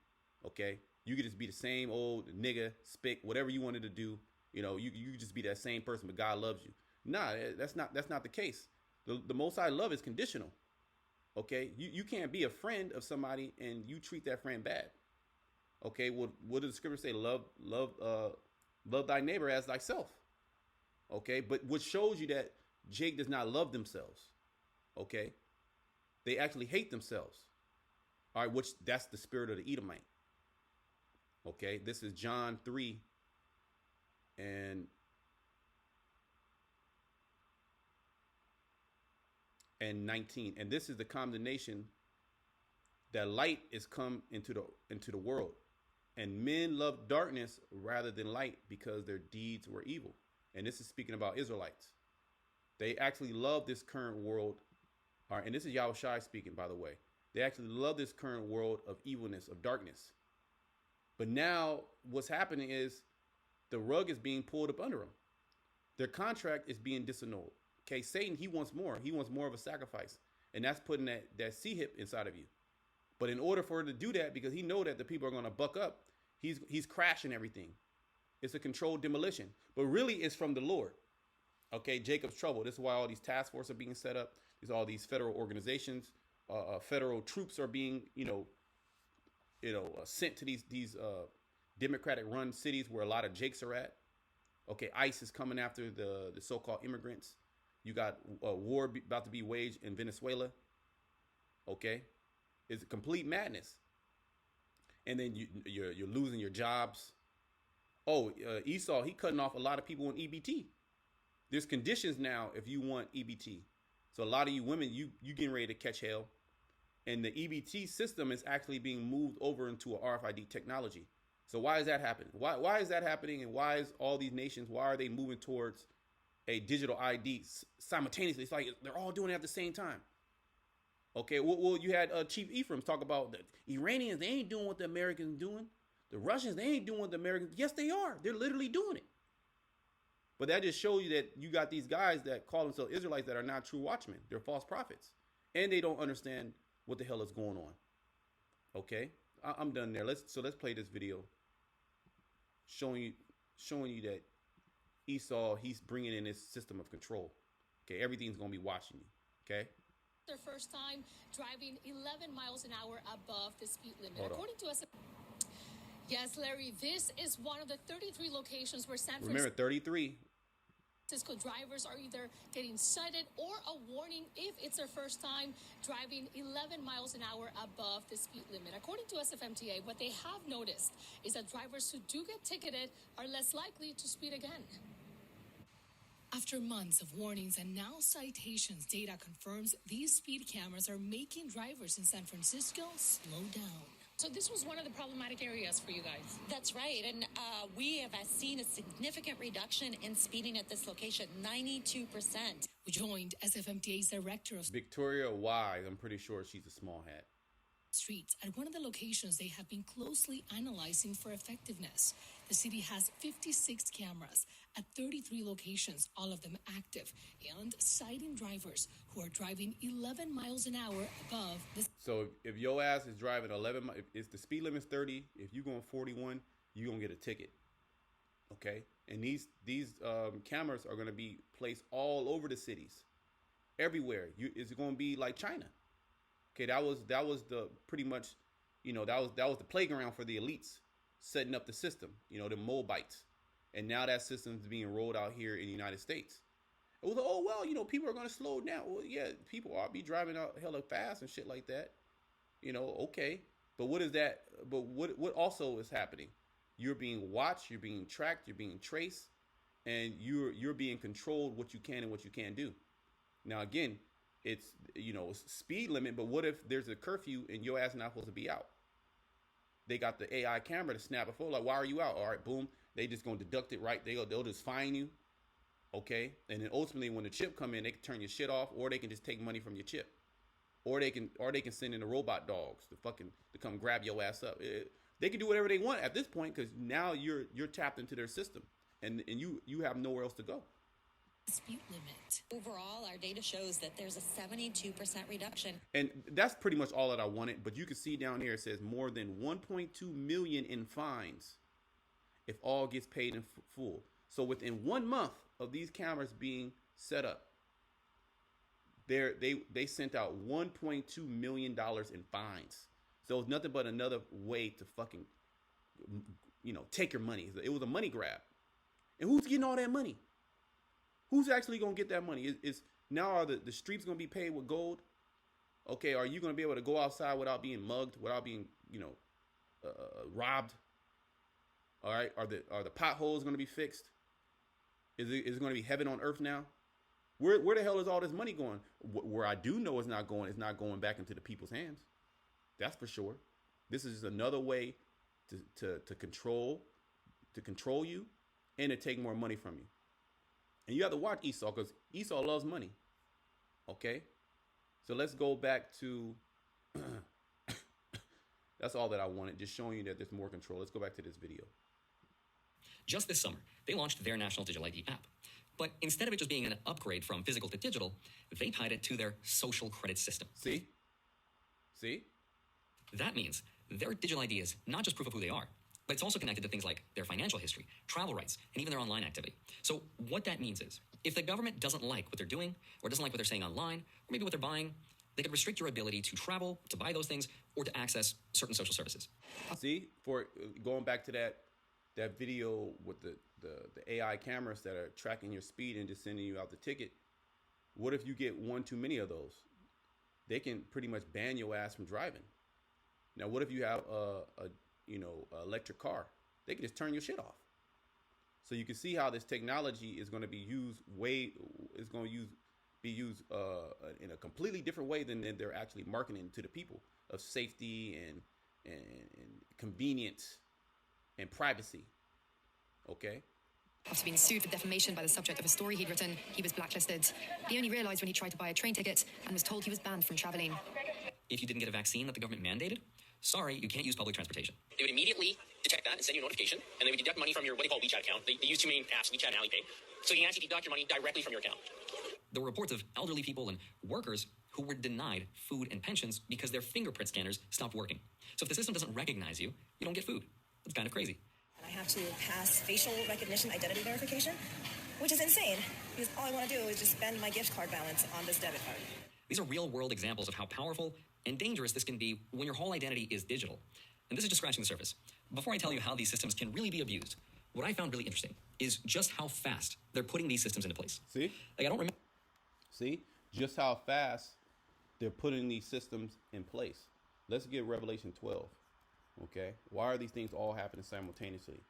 Okay, you could just be the same old nigga, spick, whatever you wanted to do. You could just be that same person, but God loves you. Nah, that's not the case. The Most High love is conditional. Okay, you can't be a friend of somebody and you treat that friend bad. Okay, well, what does the scripture say? Love thy neighbor as thyself. Okay, but what shows you that Jake does not love themselves? Okay, they actually hate themselves. All right, which that's the spirit of the Edomite. Okay, this is John 3 and 19, and this is the condemnation, that light is come into the world, and men love darkness rather than light, because their deeds were evil. And this is speaking about Israelites. They actually love this current world. All right, and this is Yahweh Shai speaking, by the way. They actually love this current world of evilness, of darkness. But now what's happening is the rug is being pulled up under them. Their contract is being disannulled. Okay, Satan, he wants more. He wants more of a sacrifice. And that's putting that C-hip inside of you. But in order for him to do that, because he know that the people are going to buck up, he's crashing everything. It's a controlled demolition. But really, it's from the Lord. Okay, Jacob's trouble. This is why all these task forces are being set up. There's all these federal organizations. Federal troops are being, sent to these Democratic-run cities where a lot of Jakes are at. Okay, ICE is coming after the so-called immigrants. You got a war about to be waged in Venezuela. Okay, it's a complete madness. And then you're losing your jobs. Oh, Esau, he cutting off a lot of people on EBT. There's conditions now if you want EBT. So a lot of you women, you getting ready to catch hell. And the EBT system is actually being moved over into a RFID technology. So why is that happening? Why is that happening? And why is all these nations, why are they moving towards a digital ID simultaneously? It's like they're all doing it at the same time. Okay, well you had Chief Ephraim talk about the Iranians, they ain't doing what the Americans doing. the Russians, they ain't doing what the Americans. Yes, they are. They're literally doing it. But that just shows you that you got these guys that call themselves Israelites that are not true watchmen. They're false prophets. And they don't understand what the hell is going on. Okay? I'm done there. Let's play this video showing you that Esau, he's bringing in this system of control. Okay? Everything's going to be watching you. Okay? Their first time driving 11 miles an hour above the speed limit. Hold on. According to us. Yes, Larry, this is one of the 33 locations where San Remember, 33. Francisco drivers are either getting cited or a warning if it's their first time driving 11 miles an hour above the speed limit. According to SFMTA, what they have noticed is that drivers who do get ticketed are less likely to speed again. After months of warnings and now citations, data confirms these speed cameras are making drivers in San Francisco slow down. So this was one of the problematic areas for you guys. That's right. And we have seen a significant reduction in speeding at this location, 92%. We joined SFMTA's director of Victoria Wise. I'm pretty sure she's a small hat. Streets at one of the locations they have been closely analyzing for effectiveness. The city has 56 cameras at 33 locations, all of them active, and citing drivers who are driving 11 miles an hour above the... So if your ass is driving 11, if the speed limit's 30, if you're going 41, you're going to get a ticket. Okay? And these cameras are going to be placed all over the cities. Everywhere. It's going to be like China. Okay, that was the pretty much, that was the playground for the elites setting up the system, the Moabites. And now that system's being rolled out here in the United States. It was, people are going to slow down. Well, yeah, people ought to be driving out hella fast and shit like that. Okay. But what is that? But what also is happening? You're being watched, you're being tracked, you're being traced, and you're being controlled what you can and what you can't do. Now, again, it's, speed limit, but what if there's a curfew and your ass not supposed to be out? They got the AI camera to snap a photo, like, why are you out? All right, boom. They just going to deduct it right. They'll just fine you. Okay. And then ultimately when the chip come in, they can turn your shit off, or they can just take money from your chip. Or they can send in the robot dogs to come grab your ass up. They can do whatever they want at this point, because now you're tapped into their system and you have nowhere else to go. Speed limit. Overall, our data shows that there's a 72% reduction. And that's pretty much all that I wanted. But you can see down here, it says more than 1.2 million in fines if all gets paid in full. So within 1 month of these cameras being set up, they sent out $1.2 million in fines. So it's nothing but another way to fucking, take your money. It was a money grab. And who's getting all that money? Who's actually going to get that money? Now are the streets going to be paid with gold? Okay, are you going to be able to go outside without being mugged, without being, robbed? All right, are the potholes going to be fixed? Is it going to be heaven on earth now? Where the hell is all this money going? Where I do know it's not going back into the people's hands. That's for sure. This is just another way to control you and to take more money from you. And you have to watch Esau, because Esau loves money. Okay? So let's go back to... That's all that I wanted, just showing you that there's more control. Let's go back to this video. Just this summer, they launched their National Digital ID app. But instead of it just being an upgrade from physical to digital, they tied it to their social credit system. See? That means their digital ID is not just proof of who they are, but it's also connected to things like their financial history, travel rights, and even their online activity. So what that means is, if the government doesn't like what they're doing, or doesn't like what they're saying online, or maybe what they're buying, they could restrict your ability to travel, to buy those things, or to access certain social services. See, for going back to that video with the AI cameras that are tracking your speed and just sending you out the ticket, what if you get one too many of those? They can pretty much ban your ass from driving. Now, what if you have a electric car? They can just turn your shit off. So you can see how this technology is going to be used in a completely different way than they're actually marketing to the people, of safety and convenience and privacy. Okay? After being sued for defamation by the subject of a story he'd written, he was blacklisted. He only realized when he tried to buy a train ticket and was told he was banned from traveling. If you didn't get a vaccine that the government mandated, sorry, you can't use public transportation. They would immediately detect that and send you a notification, and they would deduct money from your what they call WeChat account. They use two main apps, WeChat and Alipay. So you can actually deduct your money directly from your account. There were reports of elderly people and workers who were denied food and pensions because their fingerprint scanners stopped working. So if the system doesn't recognize you, you don't get food. It's kind of crazy. And I have to pass facial recognition identity verification, which is insane because all I want to do is just spend my gift card balance on this debit card. These are real-world examples of how powerful and dangerous this can be when your whole identity is digital. And this is just scratching the surface. Before I tell you how these systems can really be abused, what I found really interesting is just how fast they're putting these systems into place. See? Like, I don't remember. See? Just how fast they're putting these systems in place. Let's get Revelation 12. Okay? Why are these things all happening simultaneously?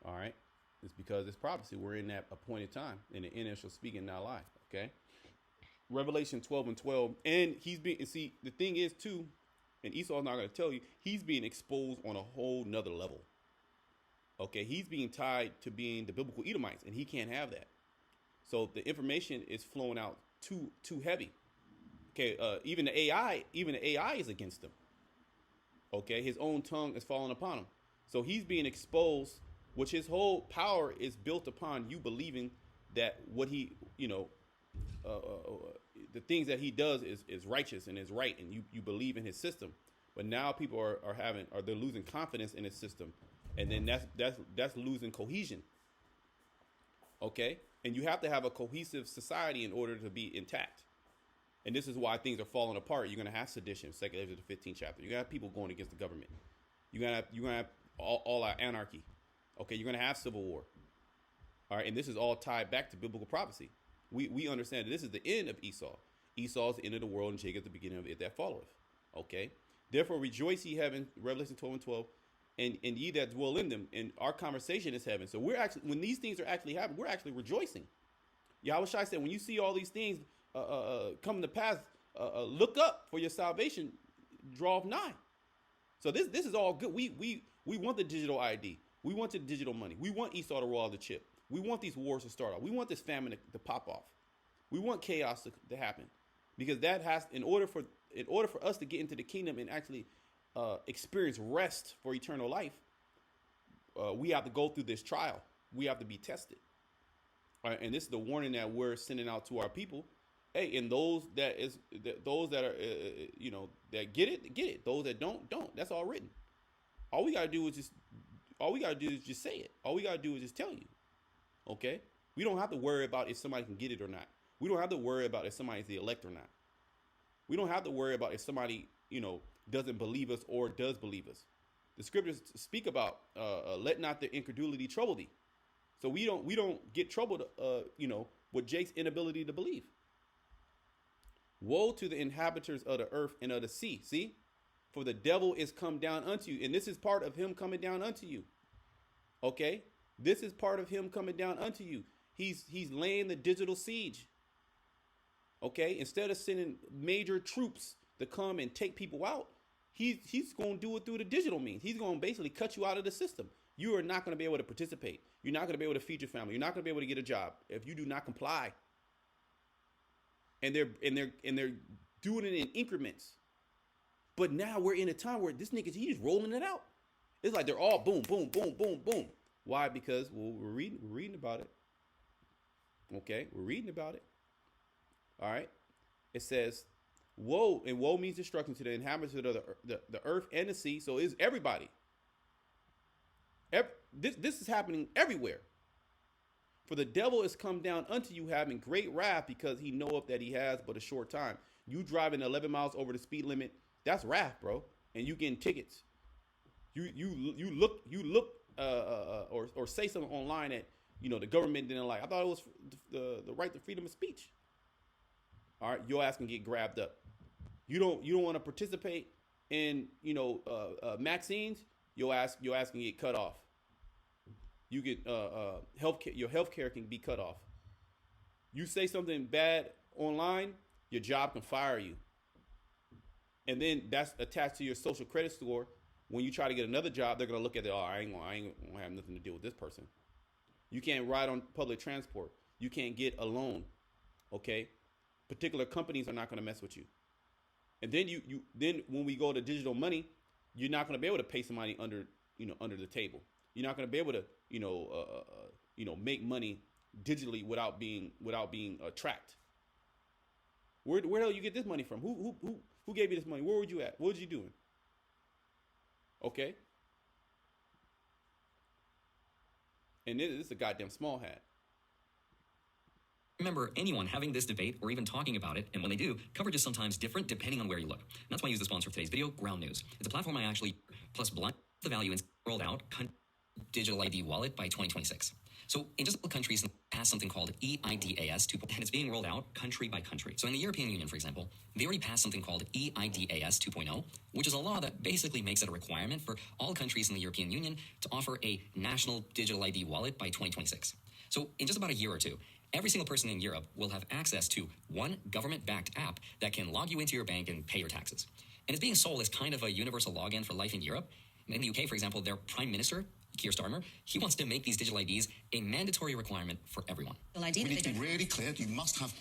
All right? It's because it's prophecy. We're in that appointed time. And the end shall speak and not lie. Okay? Revelation 12 and 12. And he's being, see, the thing is, too, and Esau's not going to tell you, he's being exposed on a whole nother level. Okay? He's being tied to being the biblical Edomites, and he can't have that. So the information is flowing out too heavy. Okay, even the AI is against him. Okay, his own tongue is falling upon him. So he's being exposed, which his whole power is built upon you believing that what he, the things that he does is righteous and is right, and you believe in his system. But now people they're losing confidence in his system, and then that's losing cohesion. Okay, and you have to have a cohesive society in order to be intact. And this is why things are falling apart. You're going to have sedition, 2 Ezra, the 15th chapter. You're going to have people going against the government. You're going to have all our anarchy. Okay, you're going to have civil war. All right, and this is all tied back to biblical prophecy. We understand that this is the end of Esau. Esau is the end of the world, and Jacob is the beginning of it that followeth. Okay, therefore rejoice ye heaven, Revelation 12 and 12, and ye that dwell in them. And our conversation is heaven. So we're actually, when these things are actually happening, we're actually rejoicing. Yahweh Shai said, when you see all these things come to pass, look up, for your salvation draweth nigh. So this is all good. We want the digital ID. We want the digital money. We want Esau to roll out the chip. We want these wars to start off. We want this famine to pop off. We want chaos to happen, because that has, in order for us to get into the kingdom and actually experience rest for eternal life, we have to go through this trial. We have to be tested. All right, and this is the warning that we're sending out to our people. Hey, and those that are that get it. Those that don't. That's all written. All we gotta do is just say it. All we gotta do is just tell you. Okay, we don't have to worry about if somebody can get it or not. We don't have to worry about if somebody's the elect or not. We don't have to worry about if somebody doesn't believe us or does believe us. The scriptures speak about let not the incredulity trouble thee. So we don't get troubled with Jake's inability to believe. Woe to the inhabitants of the earth and of the sea. See? For the devil is come down unto you. And this is part of him coming down unto you. Okay? This is part of him coming down unto you. He's laying the digital siege. Okay? Instead of sending major troops to come and take people out, he's going to do it through the digital means. He's going to basically cut you out of the system. You are not going to be able to participate. You're not going to be able to feed your family. You're not going to be able to get a job if you do not comply. And they're doing it in increments. But now we're in a time where this nigga, he's rolling it out. It's like they're all boom, boom, boom, boom, boom. Why? Because we're reading about it. Okay, we're reading about it. All right. It says, woe, and woe means destruction to the inhabitants of the earth and the sea. So it's everybody. This is happening everywhere. For the devil is come down unto you having great wrath, because he knoweth that he has but a short time. You driving 11 miles over the speed limit, that's wrath, bro. And you getting tickets. You look or say something online that the government didn't like. I thought it was the right to freedom of speech. All right, your ass can get grabbed up. You don't want to participate in vaccines. Your ass can get cut off. You get healthcare. Your healthcare can be cut off. You say something bad online, your job can fire you. And then that's attached to your social credit score. When you try to get another job, they're gonna look at it. Oh, I ain't gonna have nothing to do with this person. You can't ride on public transport. You can't get a loan. Okay, particular companies are not gonna mess with you. And then then when we go to digital money, you're not going to be able to pay somebody under the table. You're not going to be able to make money digitally without being tracked. Where the hell you get this money from? Who gave you this money? Where were you at? What was you doing? Okay. And this is a goddamn small hat. Remember, anyone having this debate or even talking about it, and when they do, coverage is sometimes different depending on where you look. And that's why I use the sponsor of today's video, Ground News. It's a platform I actually plus blind the value and rolled out digital ID wallet by 2026. So in just a couple countries passed something called EIDAS 2.0, and it's being rolled out country by country. So in the European Union, for example, they already passed something called EIDAS 2.0, which is a law that basically makes it a requirement for all countries in the European Union to offer a national digital ID wallet by 2026. So in just about a year or two, every single person in Europe will have access to one government-backed app that can log you into your bank and pay your taxes. And it's being sold as kind of a universal login for life in Europe. In the UK, for example, their Prime Minister, Keir Starmer, he wants to make these digital IDs a mandatory requirement for everyone. We need to be really clear. You must have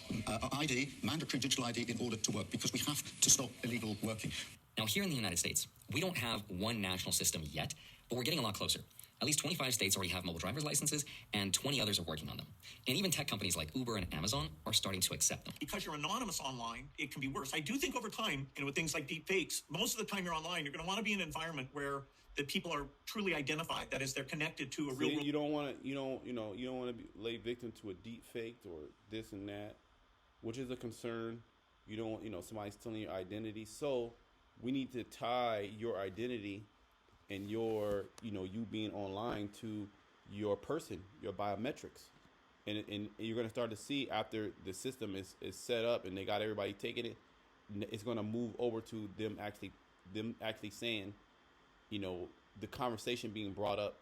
ID, mandatory digital ID, in order to work, because we have to stop illegal working. Now, here in the United States, we don't have one national system yet, but we're getting a lot closer. At least 25 states already have mobile driver's licenses, and 20 others are working on them. And even tech companies like Uber and Amazon are starting to accept them. Because you're anonymous online, it can be worse. I do think over time, with things like deep fakes, most of the time you're online, you're going to want to be in an environment where the people are truly identified. That is, they're connected to a real world. You don't want to lay victim to a deep fake or this and that, which is a concern. You don't, somebody's stealing your identity. So we need to tie your identity and your, you being online to your person, your biometrics. And you're going to start to see, after the system is set up and they got everybody taking it, it's going to move over to them actually saying, the conversation being brought up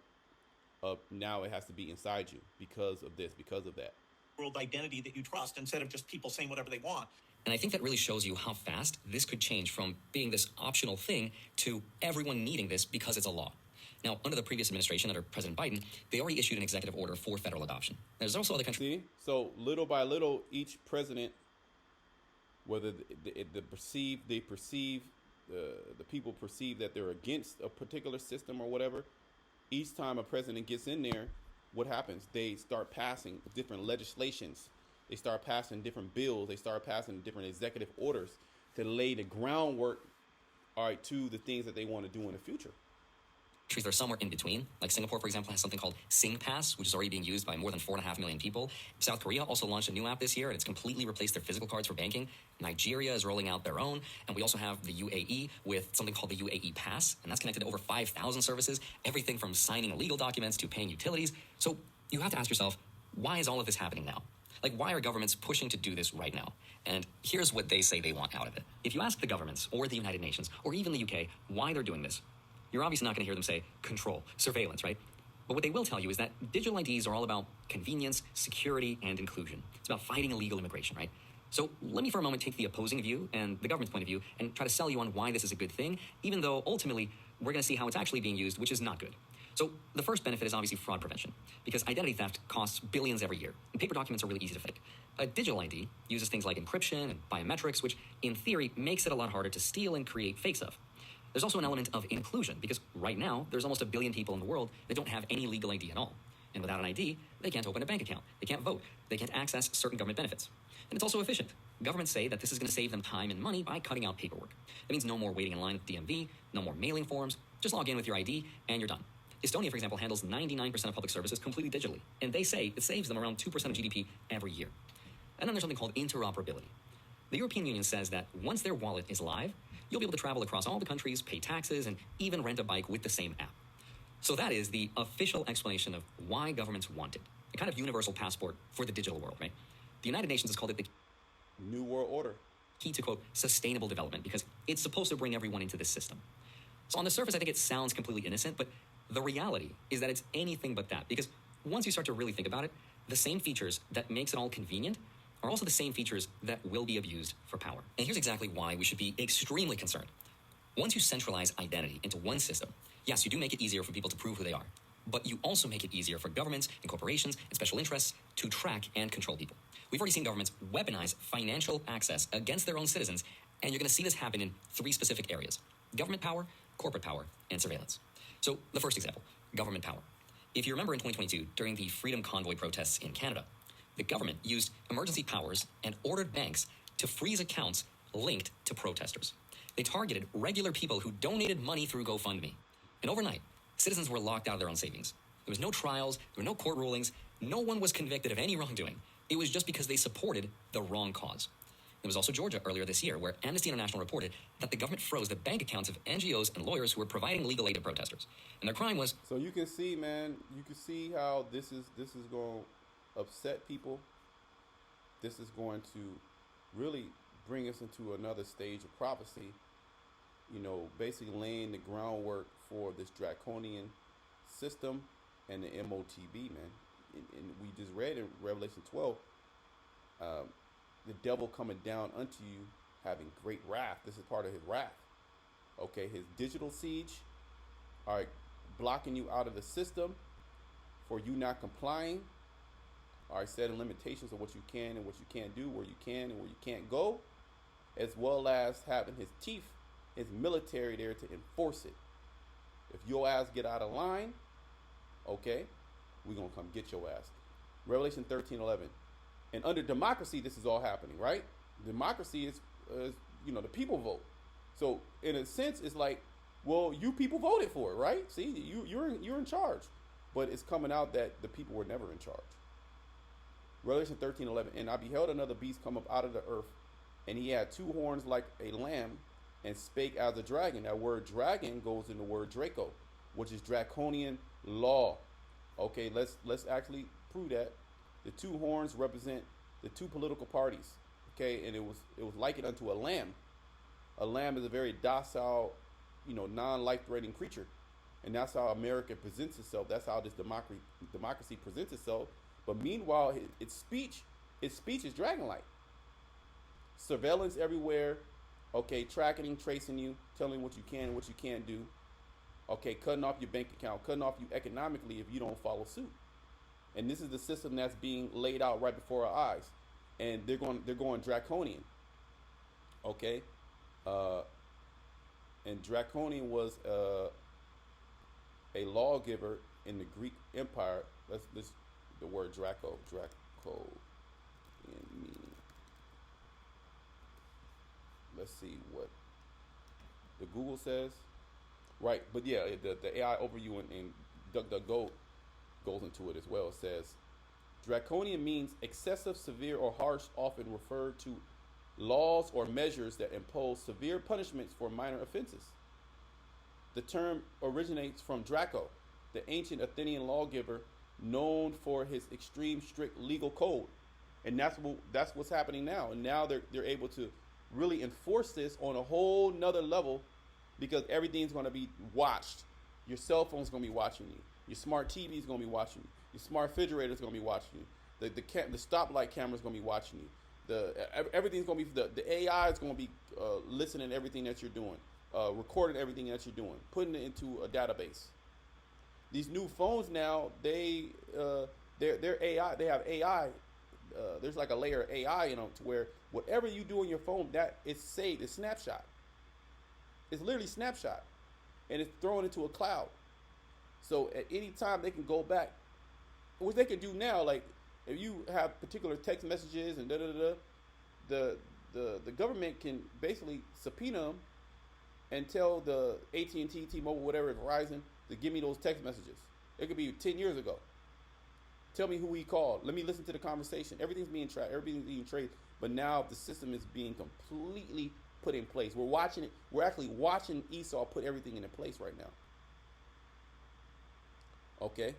now it has to be inside you because of this, because of that. World identity that you trust, instead of just people saying whatever they want. And I think that really shows you how fast this could change from being this optional thing to everyone needing this because it's a law. Now, under the previous administration, under President Biden, they already issued an executive order for federal adoption. There's also other countries. See? So little by little, each president, whether the people perceive that they're against a particular system or whatever, each time a president gets in there, what happens? They start passing different legislations. They start passing different bills. They start passing different executive orders to lay the groundwork, to the things that they want to do in the future. Countries that are somewhere in between, like Singapore, for example, has something called SingPass, which is already being used by more than 4.5 million people. South Korea also launched a new app this year, and it's completely replaced their physical cards for banking. Nigeria is rolling out their own, and we also have the UAE with something called the UAE Pass, and that's connected to over 5,000 services, everything from signing legal documents to paying utilities. So you have to ask yourself, why is all of this happening now? Like, why are governments pushing to do this right now? And here's what they say they want out of it. If you ask the governments or the United Nations or even the UK why they're doing this, you're obviously not going to hear them say control, surveillance, right? But what they will tell you is that digital IDs are all about convenience, security, and inclusion. It's about fighting illegal immigration, right? So let me for a moment take the opposing view and the government's point of view and try to sell you on why this is a good thing, even though ultimately we're going to see how it's actually being used, which is not good. So the first benefit is obviously fraud prevention, because identity theft costs billions every year, and paper documents are really easy to fake. A digital ID uses things like encryption and biometrics, which in theory makes it a lot harder to steal and create fakes of. There's also an element of inclusion, because right now there's almost 1 billion people in the world that don't have any legal ID at all. And without an ID, they can't open a bank account, they can't vote, they can't access certain government benefits. And it's also efficient. Governments say that this is going to save them time and money by cutting out paperwork. That means no more waiting in line at the DMV, no more mailing forms, just log in with your ID and you're done. Estonia, for example, handles 99% of public services completely digitally, and they say it saves them around 2% of GDP every year. And then there's something called interoperability. The European Union says that once their wallet is live, you'll be able to travel across all the countries, pay taxes, and even rent a bike with the same app. So that is the official explanation of why governments want it. A kind of universal passport for the digital world, right? The United Nations has called it the New World Order. Key to, quote, sustainable development, because it's supposed to bring everyone into this system. So on the surface, I think it sounds completely innocent, but the reality is that it's anything but that, because once you start to really think about it, the same features that makes it all convenient are also the same features that will be abused for power. And here's exactly why we should be extremely concerned. Once you centralize identity into one system, yes, you do make it easier for people to prove who they are, but you also make it easier for governments and corporations and special interests to track and control people. We've already seen governments weaponize financial access against their own citizens, and you're going to see this happen in 3 specific areas: government power, corporate power, and surveillance. So the first example, government power. If you remember in 2022, during the Freedom Convoy protests in Canada, the government used emergency powers and ordered banks to freeze accounts linked to protesters. They targeted regular people who donated money through GoFundMe. And overnight, citizens were locked out of their own savings. There was no trials, there were no court rulings, no one was convicted of any wrongdoing. It was just because they supported the wrong cause. There was also Georgia earlier this year, where Amnesty International reported that the government froze the bank accounts of NGOs and lawyers who were providing legal aid to protesters. And their crime was... So you can see, man, you can see how this is going to upset people. This is going to really bring us into another stage of prophecy. You know, basically laying the groundwork for this draconian system and the MOTB, man. And we just read in Revelation 12, the devil coming down unto you, having great wrath. This is part of his wrath. Okay, his digital siege, all right, blocking you out of the system for you not complying. All right, setting limitations of what you can and what you can't do, where you can and where you can't go, as well as having his teeth, his military there to enforce it. If your ass get out of line, okay, we're going to come get your ass. Revelation 13:11. And under democracy, this is all happening, right? Democracy is the people vote. So in a sense, it's like, well, you people voted for it, right? See, you're in charge. But it's coming out that the people were never in charge. Revelation 13:11. And I beheld another beast come up out of the earth, and he had two horns like a lamb, and spake as a dragon. That word dragon goes in the word Draco, which is draconian law. Okay, let's actually prove that. The two horns represent the two political parties. Okay, and it was likened unto a lamb. A lamb is a very docile, non-life-threatening creature, and that's how America presents itself. That's how this democracy presents itself. But meanwhile, its speech is dragon-like. Surveillance everywhere. Okay, tracking, tracing you, telling what you can and what you can't do. Okay, cutting off your bank account, cutting off you economically if you don't follow suit. And this is the system that's being laid out right before our eyes, and they're going draconian. Okay, and draconian was a lawgiver in the Greek Empire. Let's the word Draco in meaning. Let's see what the Google says. Right, but yeah, the AI overview and DuckDuckGo goes into it as well. It says, draconian means excessive, severe, or harsh, often referred to laws or measures that impose severe punishments for minor offenses. The term originates from Draco, the ancient Athenian lawgiver known for his extreme strict legal code. And that's what's happening now. And now they're able to really enforce this on a whole nother level, because everything's going to be watched. Your cell phone's going to be watching you. Your smart TV is going to be watching you. Your smart refrigerator is going to be watching you. The stoplight camera is going to be watching you. Everything's going to be the AI is going to be listening to everything that you're doing, recording everything that you're doing, putting it into a database. These new phones now, they're AI. They have AI. There's like a layer of AI in them to where whatever you do on your phone, that is saved. It's snapshot. It's literally snapshot, and it's thrown into a cloud. So at any time they can go back, which they can do now. Like if you have particular text messages and the government can basically subpoena them and tell the AT&T, T-Mobile, whatever, Verizon, to give me those text messages. It could be 10 years ago. Tell me who he called. Let me listen to the conversation. Everything's being tracked. Everything's being traced. But now the system is being completely put in place. We're watching it. We're actually watching Esau put everything into place right now. Okay.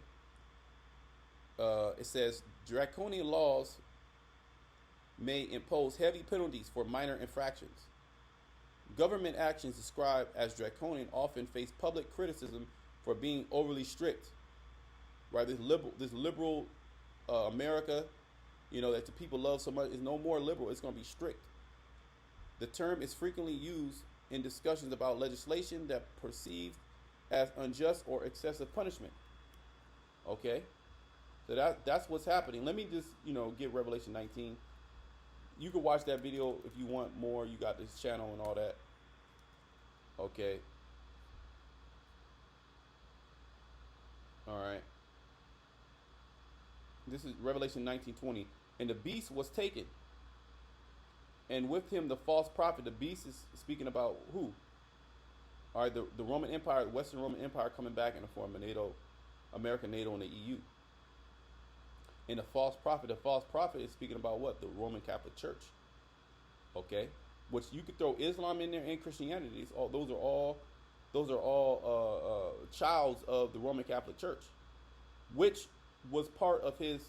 It says draconian laws may impose heavy penalties for minor infractions. Government actions described as draconian often face public criticism for being overly strict. Right, this liberal America, that the people love so much, is no more liberal. It's going to be strict. The term is frequently used in discussions about legislation that perceived as unjust or excessive punishment. Okay, so that's what's happening. Let me just get Revelation 19. You can watch that video if you want more. You got this channel and all that. Okay, All right. This is Revelation 19:20. And the beast was taken, and with him the false prophet. The beast is speaking about who? All right, the Roman Empire, the Western Roman Empire coming back in the form of NATO, America, NATO, and the EU. And the false prophet is speaking about what? The Roman Catholic Church. Okay, which you could throw Islam in there and Christianity. Those are all childs of the Roman Catholic Church, which was part of his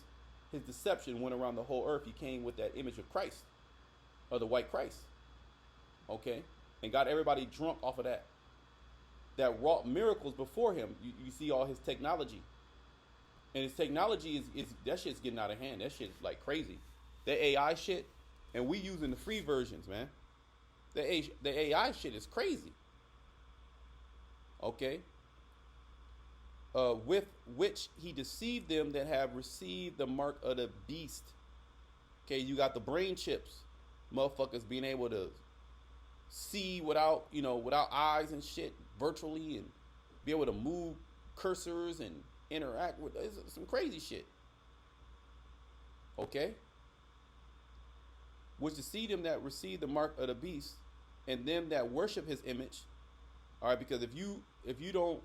deception. Went around the whole earth. He came with that image of Christ, or the white Christ. Okay, and got everybody drunk off of that. That wrought miracles before him. You see all his technology. And his technology is that shit's getting out of hand. That shit's like crazy. The AI shit, and we using the free versions, man. The AI shit is crazy. Okay. With which he deceived them that have received the mark of the beast. Okay, you got the brain chips, motherfuckers being able to see without eyes and shit virtually, and be able to move cursors and interact with some crazy shit. Okay, which to see them that receive the mark of the beast, and them that worship his image. All right, because if you don't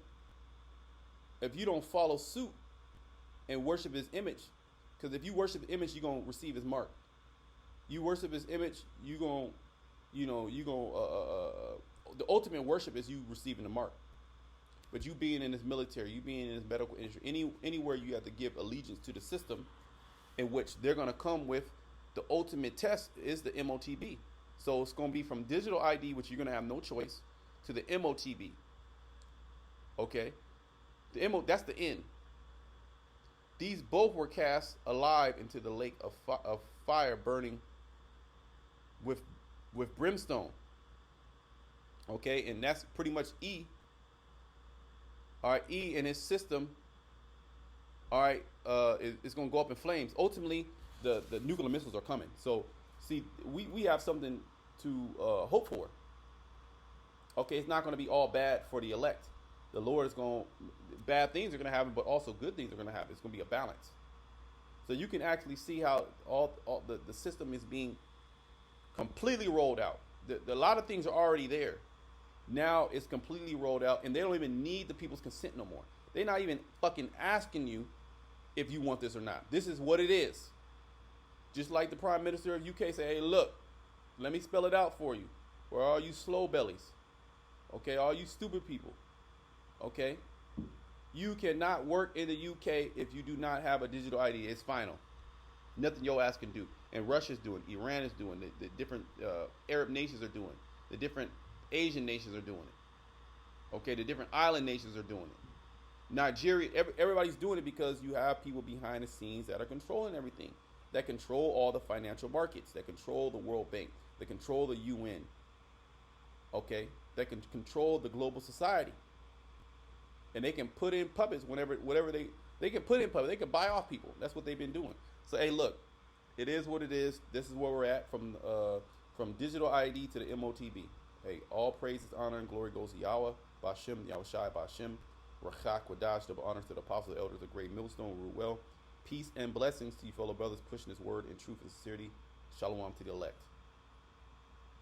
follow suit and worship his image, because if you worship the image, you're gonna receive his mark. You worship his image, the ultimate worship is you receiving the mark. But you being in this military, you being in this medical industry, anywhere you have to give allegiance to the system, in which they're going to come with the ultimate test is the MOTB. So it's going to be from digital ID, which you're going to have no choice, to the MOTB. Okay, that's the end. These both were cast alive into the lake of fire, burning with brimstone. Okay, and that's pretty much E. All right, E in his system, all right, it's going to go up in flames. Ultimately, the nuclear missiles are coming. So, see, we have something to hope for. Okay, it's not going to be all bad for the elect. The Lord is going, bad things are going to happen, but also good things are going to happen. It's going to be a balance. So you can actually see how all the system is being completely rolled out. A lot of things are already there. Now it's completely rolled out, and they don't even need the people's consent no more. They're not even fucking asking you if you want this or not. This is what it is. Just like the Prime Minister of UK say, hey, look, let me spell it out for you. For all you slow bellies. Okay, all you stupid people. Okay? You cannot work in the UK if you do not have a digital ID. It's final. Nothing your ass can do. And Russia's doing, Iran is doing, the different Arab nations are doing, the different Asian nations are doing it. Okay, the different island nations are doing it. Nigeria, everybody's doing it because you have people behind the scenes that are controlling everything, that control all the financial markets, that control the World Bank, that control the UN. Okay, that can control the global society, and they can put in puppets whatever they can put in puppets. They can buy off people. That's what they've been doing. So hey, look, it is what it is. This is where we're at from digital ID to the MOTB. Hey, all praises, honor, and glory goes to Yahweh, Bashem, Yahushai, Bashem, Rachak, Wadash, double honors to the apostles, the elders, the great millstone, rule well. Peace and blessings to you fellow brothers pushing this word in truth and sincerity. Shalom to the elect.